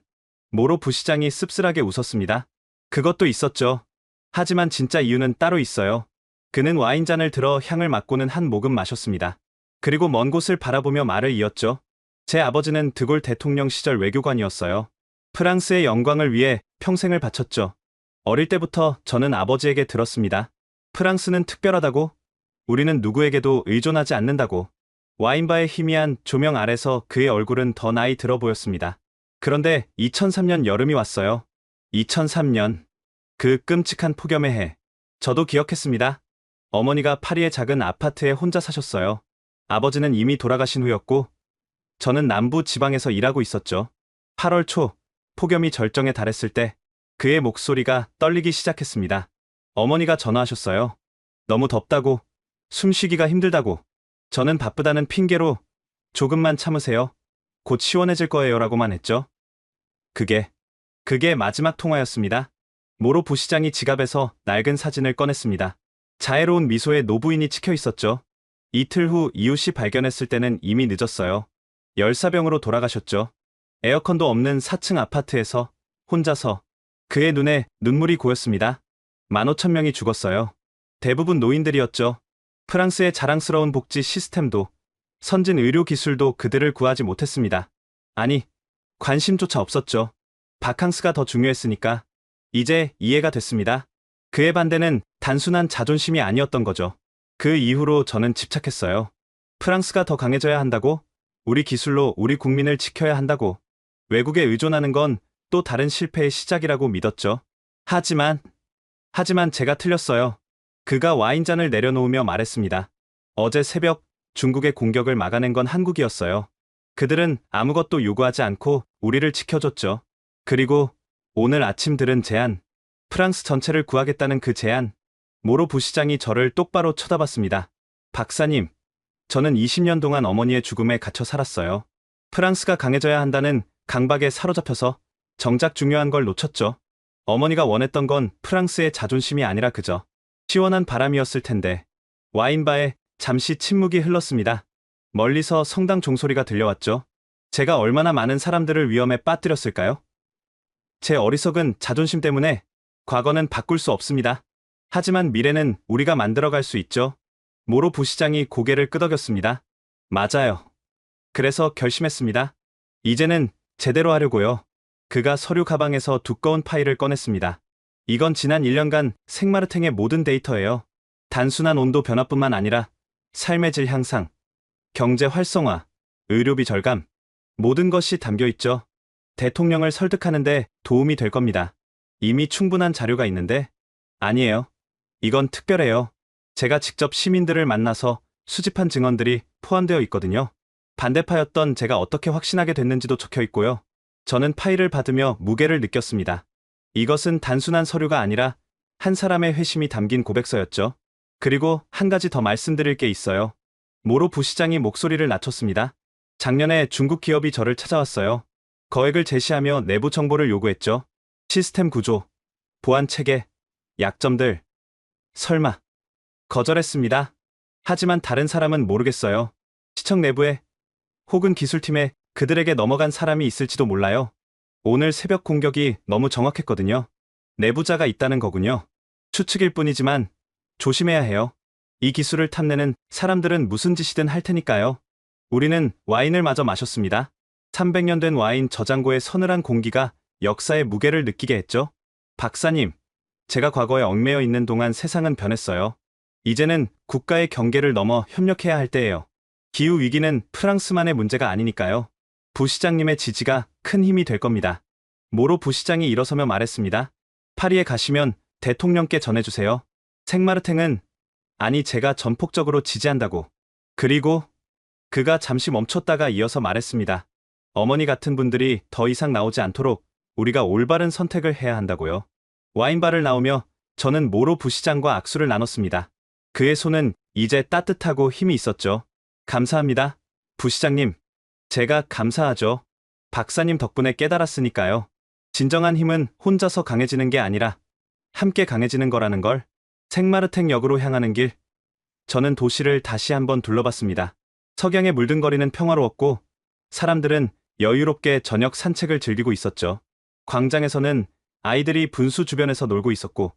모로 부시장이 씁쓸하게 웃었습니다. 그것도 있었죠. 하지만 진짜 이유는 따로 있어요. 그는 와인잔을 들어 향을 맡고는 한 모금 마셨습니다. 그리고 먼 곳을 바라보며 말을 이었죠. 제 아버지는 드골 대통령 시절 외교관이었어요. 프랑스의 영광을 위해 평생을 바쳤죠. 어릴 때부터 저는 아버지에게 들었습니다. 프랑스는 특별하다고, 우리는 누구에게도 의존하지 않는다고. 와인바의 희미한 조명 아래서 그의 얼굴은 더 나이 들어 보였습니다. 그런데 2003년 여름이 왔어요. 2003년. 그 끔찍한 폭염의 해. 저도 기억했습니다. 어머니가 파리의 작은 아파트에 혼자 사셨어요. 아버지는 이미 돌아가신 후였고, 저는 남부 지방에서 일하고 있었죠. 8월 초, 폭염이 절정에 달했을 때 그의 목소리가 떨리기 시작했습니다. 어머니가 전화하셨어요. 너무 덥다고, 숨쉬기가 힘들다고. 저는 바쁘다는 핑계로 조금만 참으세요. 곧 시원해질 거예요 라고만 했죠. 그게 마지막 통화였습니다. 모로 부시장이 지갑에서 낡은 사진을 꺼냈습니다. 자애로운 미소에 노부인이 찍혀 있었죠. 이틀 후 이웃이 발견했을 때는 이미 늦었어요. 열사병으로 돌아가셨죠. 에어컨도 없는 4층 아파트에서 혼자서. 그의 눈에 눈물이 고였습니다. 15,000명이 죽었어요. 대부분 노인들이었죠. 프랑스의 자랑스러운 복지 시스템도 선진 의료 기술도 그들을 구하지 못했습니다. 아니, 관심조차 없었죠. 바캉스가 더 중요했으니까. 이제 이해가 됐습니다. 그의 반대는 단순한 자존심이 아니었던 거죠. 그 이후로 저는 집착했어요. 프랑스가 더 강해져야 한다고, 우리 기술로 우리 국민을 지켜야 한다고. 외국에 의존하는 건 또 다른 실패의 시작이라고 믿었죠. 하지만 제가 틀렸어요. 그가 와인잔을 내려놓으며 말했습니다. 어제 새벽 중국의 공격을 막아낸 건 한국이었어요. 그들은 아무것도 요구하지 않고 우리를 지켜줬죠. 그리고 오늘 아침 들은 제안, 프랑스 전체를 구하겠다는 그 제안. 모로 부시장이 저를 똑바로 쳐다봤습니다. 박사님, 저는 20년 동안 어머니의 죽음에 갇혀 살았어요. 프랑스가 강해져야 한다는 강박에 사로잡혀서 정작 중요한 걸 놓쳤죠. 어머니가 원했던 건 프랑스의 자존심이 아니라 그저 시원한 바람이었을 텐데. 와인바에 잠시 침묵이 흘렀습니다. 멀리서 성당 종소리가 들려왔죠. 제가 얼마나 많은 사람들을 위험에 빠뜨렸을까요? 제 어리석은 자존심 때문에 과거는 바꿀 수 없습니다. 하지만 미래는 우리가 만들어갈 수 있죠. 모로 부시장이 고개를 끄덕였습니다. 맞아요. 그래서 결심했습니다. 이제는 제대로 하려고요. 그가 서류 가방에서 두꺼운 파일을 꺼냈습니다. 이건 지난 1년간 생마르탱의 모든 데이터예요. 단순한 온도 변화뿐만 아니라 삶의 질 향상, 경제 활성화, 의료비 절감, 모든 것이 담겨 있죠. 대통령을 설득하는데 도움이 될 겁니다. 이미 충분한 자료가 있는데, 아니에요. 이건 특별해요. 제가 직접 시민들을 만나서 수집한 증언들이 포함되어 있거든요. 반대파였던 제가 어떻게 확신하게 됐는지도 적혀 있고요. 저는 파일을 받으며 무게를 느꼈습니다. 이것은 단순한 서류가 아니라 한 사람의 회심이 담긴 고백서였죠. 그리고 한 가지 더 말씀드릴 게 있어요. 모로 부시장이 목소리를 낮췄습니다. 작년에 중국 기업이 저를 찾아왔어요. 거액을 제시하며 내부 정보를 요구했죠. 시스템 구조, 보안 체계, 약점들. 설마. 거절했습니다. 하지만 다른 사람은 모르겠어요. 시청 내부에 혹은 기술팀에 그들에게 넘어간 사람이 있을지도 몰라요. 오늘 새벽 공격이 너무 정확했거든요. 내부자가 있다는 거군요. 추측일 뿐이지만 조심해야 해요. 이 기술을 탐내는 사람들은 무슨 짓이든 할 테니까요. 우리는 와인을 마저 마셨습니다. 300년 된 와인 저장고의 서늘한 공기가 역사의 무게를 느끼게 했죠. 박사님, 제가 과거에 얽매여 있는 동안 세상은 변했어요. 이제는 국가의 경계를 넘어 협력해야 할 때예요. 기후 위기는 프랑스만의 문제가 아니니까요. 부시장님의 지지가 큰 힘이 될 겁니다. 모로 부시장이 일어서며 말했습니다. 파리에 가시면 대통령께 전해주세요. 생마르탱은, 아니 제가 전폭적으로 지지한다고. 그리고 그가 잠시 멈췄다가 이어서 말했습니다. 어머니 같은 분들이 더 이상 나오지 않도록 우리가 올바른 선택을 해야 한다고요. 와인바를 나오며 저는 모로 부시장과 악수를 나눴습니다. 그의 손은 이제 따뜻하고 힘이 있었죠. 감사합니다. 부시장님. 제가 감사하죠. 박사님 덕분에 깨달았으니까요. 진정한 힘은 혼자서 강해지는 게 아니라 함께 강해지는 거라는 걸. 생마르탱 역으로 향하는 길. 저는 도시를 다시 한번 둘러봤습니다. 석양에 물든거리는 평화로웠고 사람들은 여유롭게 저녁 산책을 즐기고 있었죠. 광장에서는 아이들이 분수 주변에서 놀고 있었고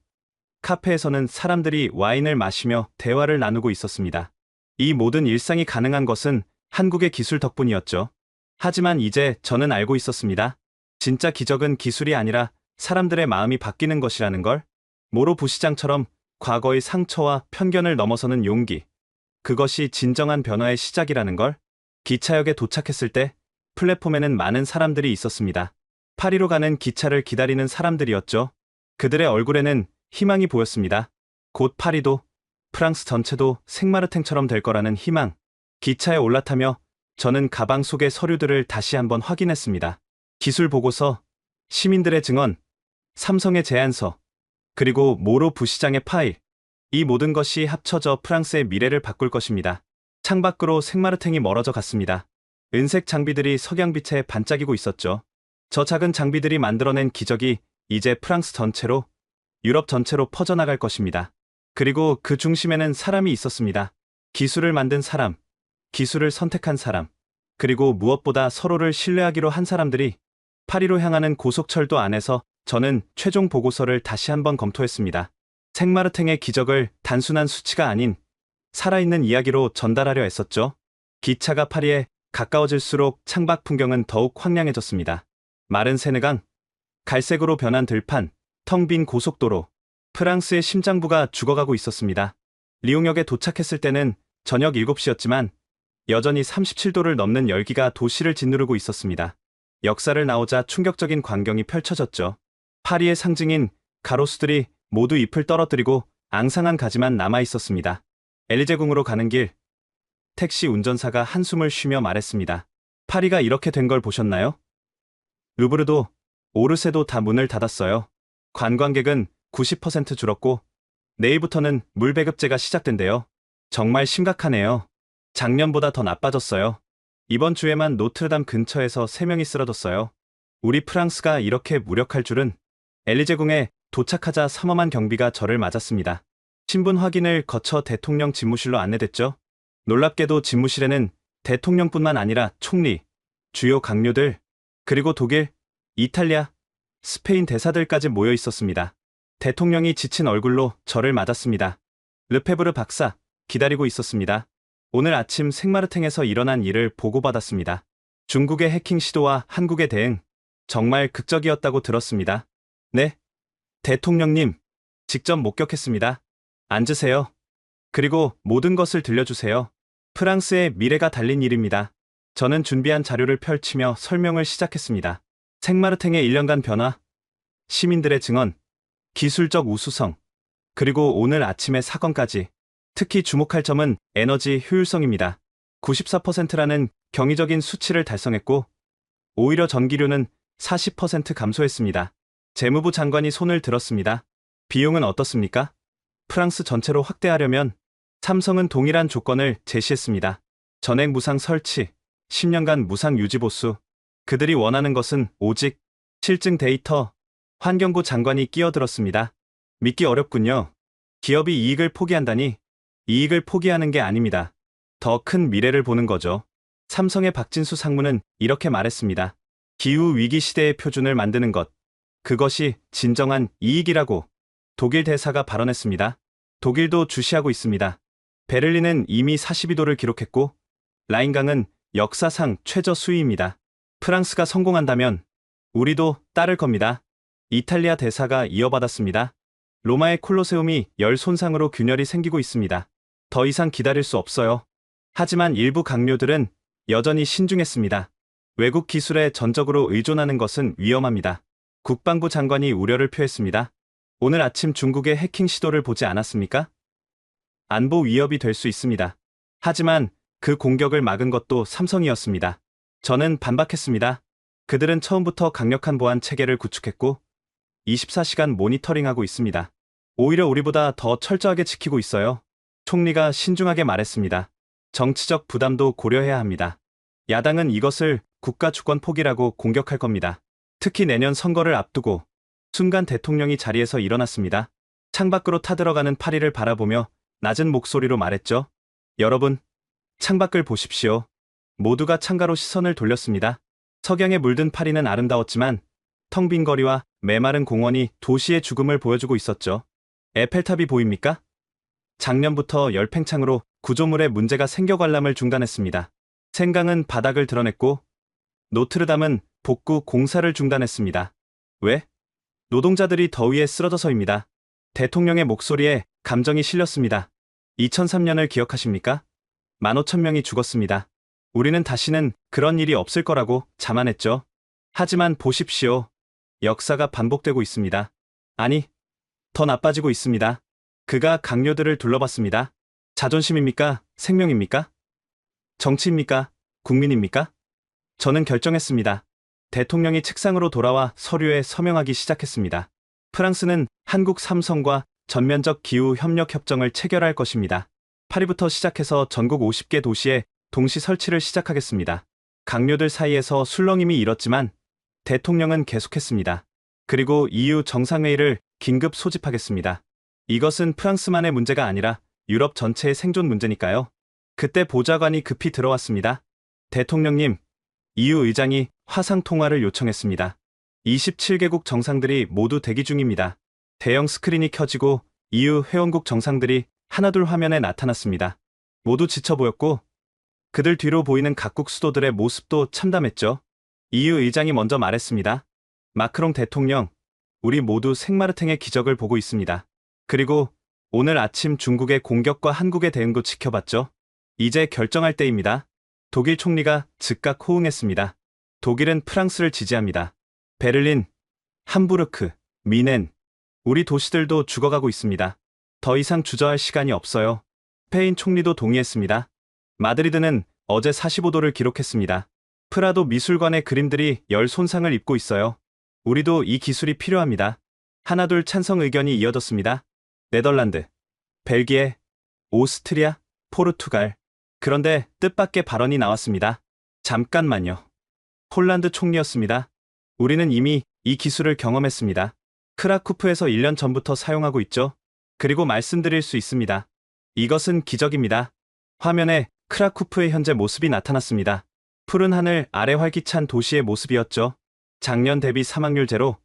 카페에서는 사람들이 와인을 마시며 대화를 나누고 있었습니다. 이 모든 일상이 가능한 것은 한국의 기술 덕분이었죠. 하지만 이제 저는 알고 있었습니다. 진짜 기적은 기술이 아니라 사람들의 마음이 바뀌는 것이라는 걸. 모로 부시장처럼 과거의 상처와 편견을 넘어서는 용기. 그것이 진정한 변화의 시작이라는 걸. 기차역에 도착했을 때 플랫폼에는 많은 사람들이 있었습니다. 파리로 가는 기차를 기다리는 사람들이었죠. 그들의 얼굴에는 희망이 보였습니다. 곧 파리도, 프랑스 전체도 생마르탱처럼 될 거라는 희망. 기차에 올라타며 저는 가방 속의 서류들을 다시 한번 확인했습니다. 기술 보고서, 시민들의 증언, 삼성의 제안서, 그리고 모로 부시장의 파일. 이 모든 것이 합쳐져 프랑스의 미래를 바꿀 것입니다. 창밖으로 생마르탱이 멀어져 갔습니다. 은색 장비들이 석양빛에 반짝이고 있었죠. 저 작은 장비들이 만들어낸 기적이 이제 프랑스 전체로, 유럽 전체로 퍼져나갈 것입니다. 그리고 그 중심에는 사람이 있었습니다. 기술을 만든 사람, 기술을 선택한 사람, 그리고 무엇보다 서로를 신뢰하기로 한 사람들이. 파리로 향하는 고속철도 안에서 저는 최종 보고서를 다시 한번 검토했습니다. 생마르탱의 기적을 단순한 수치가 아닌 살아있는 이야기로 전달하려 했었죠. 기차가 파리에 가까워질수록 창밖 풍경은 더욱 황량해졌습니다. 마른 세느강, 갈색으로 변한 들판, 텅 빈 고속도로. 프랑스의 심장부가 죽어가고 있었습니다. 리옹역에 도착했을 때는 저녁 7시였지만 여전히 37도를 넘는 열기가 도시를 짓누르고 있었습니다. 역사를 나오자 충격적인 광경이 펼쳐졌죠. 파리의 상징인 가로수들이 모두 잎을 떨어뜨리고 앙상한 가지만 남아 있었습니다. 엘리제궁으로 가는 길. 택시 운전사가 한숨을 쉬며 말했습니다. 파리가 이렇게 된 걸 보셨나요? 루브르도, 오르세도 다 문을 닫았어요. 관광객은 90% 줄었고 내일부터는 물 배급제가 시작된대요. 정말 심각하네요. 작년보다 더 나빠졌어요. 이번 주에만 노트르담 근처에서 3명이 쓰러졌어요. 우리 프랑스가 이렇게 무력할 줄은. 엘리제궁에 도착하자 삼엄한 경비가 저를 맞았습니다. 신분 확인을 거쳐 대통령 집무실로 안내됐죠. 놀랍게도 집무실에는 대통령뿐만 아니라 총리, 주요 강요들, 그리고 독일, 이탈리아, 스페인 대사들까지 모여 있었습니다. 대통령이 지친 얼굴로 저를 맞았습니다. 르페브르 박사, 기다리고 있었습니다. 오늘 아침 생마르탱에서 일어난 일을 보고받았습니다. 중국의 해킹 시도와 한국의 대응, 정말 극적이었다고 들었습니다. 네, 대통령님, 직접 목격했습니다. 앉으세요. 그리고 모든 것을 들려주세요. 프랑스의 미래가 달린 일입니다. 저는 준비한 자료를 펼치며 설명을 시작했습니다. 생마르탱의 1년간 변화, 시민들의 증언, 기술적 우수성, 그리고 오늘 아침의 사건까지. 특히 주목할 점은 에너지 효율성입니다. 94%라는 경이적인 수치를 달성했고, 오히려 전기료는 40% 감소했습니다. 재무부 장관이 손을 들었습니다. 비용은 어떻습니까? 프랑스 전체로 확대하려면 삼성은 동일한 조건을 제시했습니다. 전액 무상 설치, 10년간 무상 유지 보수. 그들이 원하는 것은 오직 실증 데이터. 환경부 장관이 끼어들었습니다. 믿기 어렵군요. 기업이 이익을 포기한다니. 이익을 포기하는 게 아닙니다. 더 큰 미래를 보는 거죠. 삼성의 박진수 상무는 이렇게 말했습니다. 기후위기 시대의 표준을 만드는 것. 그것이 진정한 이익이라고 독일 대사가 발언했습니다. 독일도 주시하고 있습니다. 베를린은 이미 42도를 기록했고, 라인강은 역사상 최저 수위입니다. 프랑스가 성공한다면 우리도 따를 겁니다. 이탈리아 대사가 이어받았습니다. 로마의 콜로세움이 열 손상으로 균열이 생기고 있습니다. 더 이상 기다릴 수 없어요. 하지만 일부 강요들은 여전히 신중했습니다. 외국 기술에 전적으로 의존하는 것은 위험합니다. 국방부 장관이 우려를 표했습니다. 오늘 아침 중국의 해킹 시도를 보지 않았습니까? 안보 위협이 될 수 있습니다. 하지만 그 공격을 막은 것도 삼성이었습니다. 저는 반박했습니다. 그들은 처음부터 강력한 보안 체계를 구축했고 24시간 모니터링하고 있습니다. 오히려 우리보다 더 철저하게 지키고 있어요. 총리가 신중하게 말했습니다. 정치적 부담도 고려해야 합니다. 야당은 이것을 국가 주권 포기라고 공격할 겁니다. 특히 내년 선거를 앞두고 순간 대통령이 자리에서 일어났습니다. 창밖으로 타들어가는 파리를 바라보며 낮은 목소리로 말했죠. 여러분, 창밖을 보십시오. 모두가 창가로 시선을 돌렸습니다. 석양에 물든 파리는 아름다웠지만 텅 빈 거리와 메마른 공원이 도시의 죽음을 보여주고 있었죠. 에펠탑이 보입니까? 작년부터 열팽창으로 구조물에 문제가 생겨 관람을 중단했습니다. 생강은 바닥을 드러냈고 노트르담은 복구 공사를 중단했습니다. 왜? 노동자들이 더위에 쓰러져서입니다. 대통령의 목소리에 감정이 실렸습니다. 2003년을 기억하십니까? 15,000명이 죽었습니다. 우리는 다시는 그런 일이 없을 거라고 자만했죠. 하지만 보십시오. 역사가 반복되고 있습니다. 아니, 더 나빠지고 있습니다. 그가 강요들을 둘러봤습니다. 자존심입니까? 생명입니까? 정치입니까? 국민입니까? 저는 결정했습니다. 대통령이 책상으로 돌아와 서류에 서명하기 시작했습니다. 프랑스는 한국 삼성과 전면적 기후 협력 협정을 체결할 것입니다. 파리부터 시작해서 전국 50개 도시에 동시 설치를 시작하겠습니다. 강요들 사이에서 술렁임이 일었지만 대통령은 계속했습니다. 그리고 EU 정상회의를 긴급 소집하겠습니다. 이것은 프랑스만의 문제가 아니라 유럽 전체의 생존 문제니까요. 그때 보좌관이 급히 들어왔습니다. 대통령님, EU 의장이 화상 통화를 요청했습니다. 27개국 정상들이 모두 대기 중입니다. 대형 스크린이 켜지고 EU 회원국 정상들이 하나둘 화면에 나타났습니다. 모두 지쳐 보였고 그들 뒤로 보이는 각국 수도들의 모습도 참담했죠. EU 의장이 먼저 말했습니다. 마크롱 대통령, 우리 모두 생마르탱의 기적을 보고 있습니다. 그리고 오늘 아침 중국의 공격과 한국의 대응도 지켜봤죠. 이제 결정할 때입니다. 독일 총리가 즉각 호응했습니다. 독일은 프랑스를 지지합니다. 베를린, 함부르크, 미넨, 우리 도시들도 죽어가고 있습니다. 더 이상 주저할 시간이 없어요. 스페인 총리도 동의했습니다. 마드리드는 어제 45도를 기록했습니다. 프라도 미술관의 그림들이 열 손상을 입고 있어요. 우리도 이 기술이 필요합니다. 하나둘 찬성 의견이 이어졌습니다. 네덜란드, 벨기에, 오스트리아, 포르투갈, 그런데 뜻밖의 발언이 나왔습니다. 잠깐만요. 폴란드 총리였습니다. 우리는 이미 이 기술을 경험했습니다. 크라쿠프에서 1년 전부터 사용하고 있죠. 그리고 말씀드릴 수 있습니다. 이것은 기적입니다. 화면에 크라쿠프의 현재 모습이 나타났습니다. 푸른 하늘 아래 활기찬 도시의 모습이었죠. 작년 대비 사망률 제로,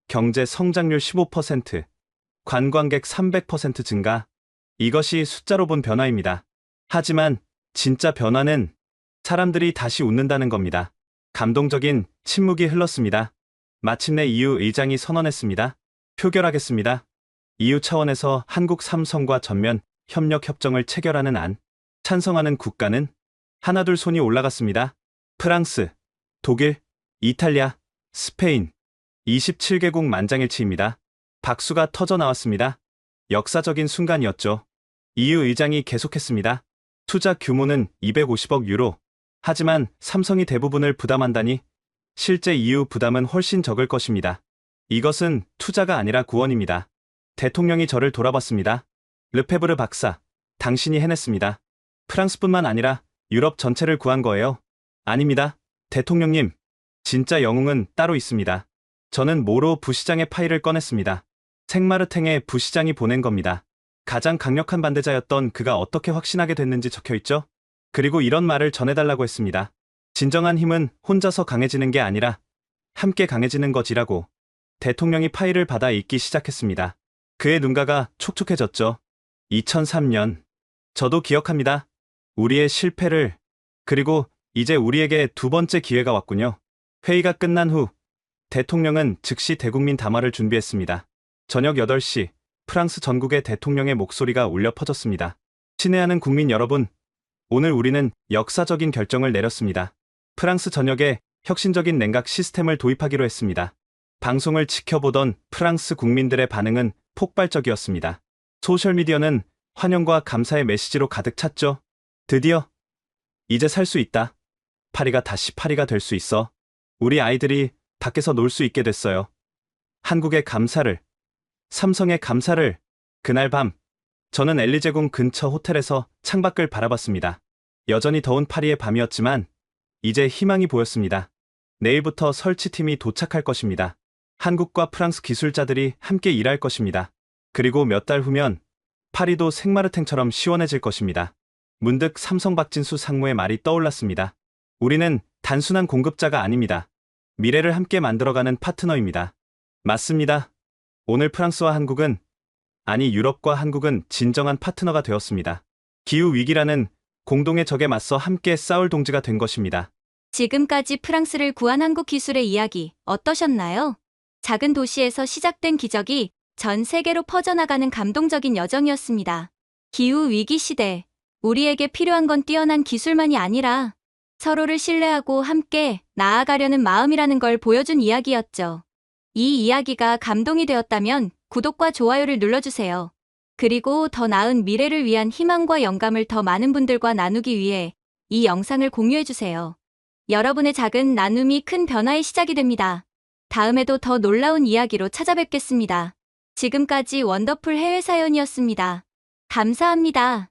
경제 성장률 15%, 관광객 300% 증가. 이것이 숫자로 본 변화입니다. 하지만 진짜 변화는 사람들이 다시 웃는다는 겁니다. 감동적인 침묵이 흘렀습니다. 마침내 EU 의장이 선언했습니다. 표결하겠습니다. EU 차원에서 한국 삼성과 전면 협력 협정을 체결하는 안. 찬성하는 국가는 하나둘 손이 올라갔습니다. 프랑스, 독일, 이탈리아, 스페인. 27개국 만장일치입니다. 박수가 터져 나왔습니다. 역사적인 순간이었죠. EU 의장이 계속했습니다. 투자 규모는 250억 유로. 하지만 삼성이 대부분을 부담한다니 실제 EU 부담은 훨씬 적을 것입니다. 이것은 투자가 아니라 구원입니다. 대통령이 저를 돌아봤습니다. 르페브르 박사, 당신이 해냈습니다. 프랑스뿐만 아니라 유럽 전체를 구한 거예요. 아닙니다. 대통령님, 진짜 영웅은 따로 있습니다. 저는 모로 부시장의 파일을 꺼냈습니다. 생마르탱의 부시장이 보낸 겁니다. 가장 강력한 반대자였던 그가 어떻게 확신하게 됐는지 적혀있죠? 그리고 이런 말을 전해달라고 했습니다. 진정한 힘은 혼자서 강해지는 게 아니라 함께 강해지는 거지라고. 대통령이 파일을 받아 읽기 시작했습니다. 그의 눈가가 촉촉해졌죠. 2003년. 저도 기억합니다. 우리의 실패를. 그리고 이제 우리에게 두 번째 기회가 왔군요. 회의가 끝난 후 대통령은 즉시 대국민 담화를 준비했습니다. 저녁 8시 프랑스 전국의 대통령의 목소리가 울려 퍼졌습니다. 친애하는 국민 여러분, 오늘 우리는 역사적인 결정을 내렸습니다. 프랑스 전역에 혁신적인 냉각 시스템을 도입하기로 했습니다. 방송을 지켜보던 프랑스 국민들의 반응은 폭발적이었습니다. 소셜미디어는 환영과 감사의 메시지로 가득 찼죠. 드디어 이제 살 수 있다. 파리가 다시 파리가 될 수 있어. 우리 아이들이 밖에서 놀 수 있게 됐어요. 한국의 감사를, 삼성의 감사를. 그날 밤 저는 엘리제궁 근처 호텔에서 창밖을 바라봤습니다. 여전히 더운 파리의 밤이었지만 이제 희망이 보였습니다. 내일부터 설치팀이 도착할 것입니다. 한국과 프랑스 기술자들이 함께 일할 것입니다. 그리고 몇 달 후면 파리도 생마르탱처럼 시원해질 것입니다. 문득 삼성 박진수 상무의 말이 떠올랐습니다. 우리는 단순한 공급자가 아닙니다. 미래를 함께 만들어가는 파트너입니다. 맞습니다. 오늘 프랑스와 한국은, 아니 유럽과 한국은 진정한 파트너가 되었습니다. 기후위기라는 공동의 적에 맞서 함께 싸울 동지가 된 것입니다.
지금까지 프랑스를 구한 한국 기술의 이야기 어떠셨나요? 작은 도시에서 시작된 기적이 전 세계로 퍼져나가는 감동적인 여정이었습니다. 기후위기 시대, 우리에게 필요한 건 뛰어난 기술만이 아니라 서로를 신뢰하고 함께 나아가려는 마음이라는 걸 보여준 이야기였죠. 이 이야기가 감동이 되었다면 구독과 좋아요를 눌러주세요. 그리고 더 나은 미래를 위한 희망과 영감을 더 많은 분들과 나누기 위해 이 영상을 공유해주세요. 여러분의 작은 나눔이 큰 변화의 시작이 됩니다. 다음에도 더 놀라운 이야기로 찾아뵙겠습니다. 지금까지 원더풀 해외 사연이었습니다. 감사합니다.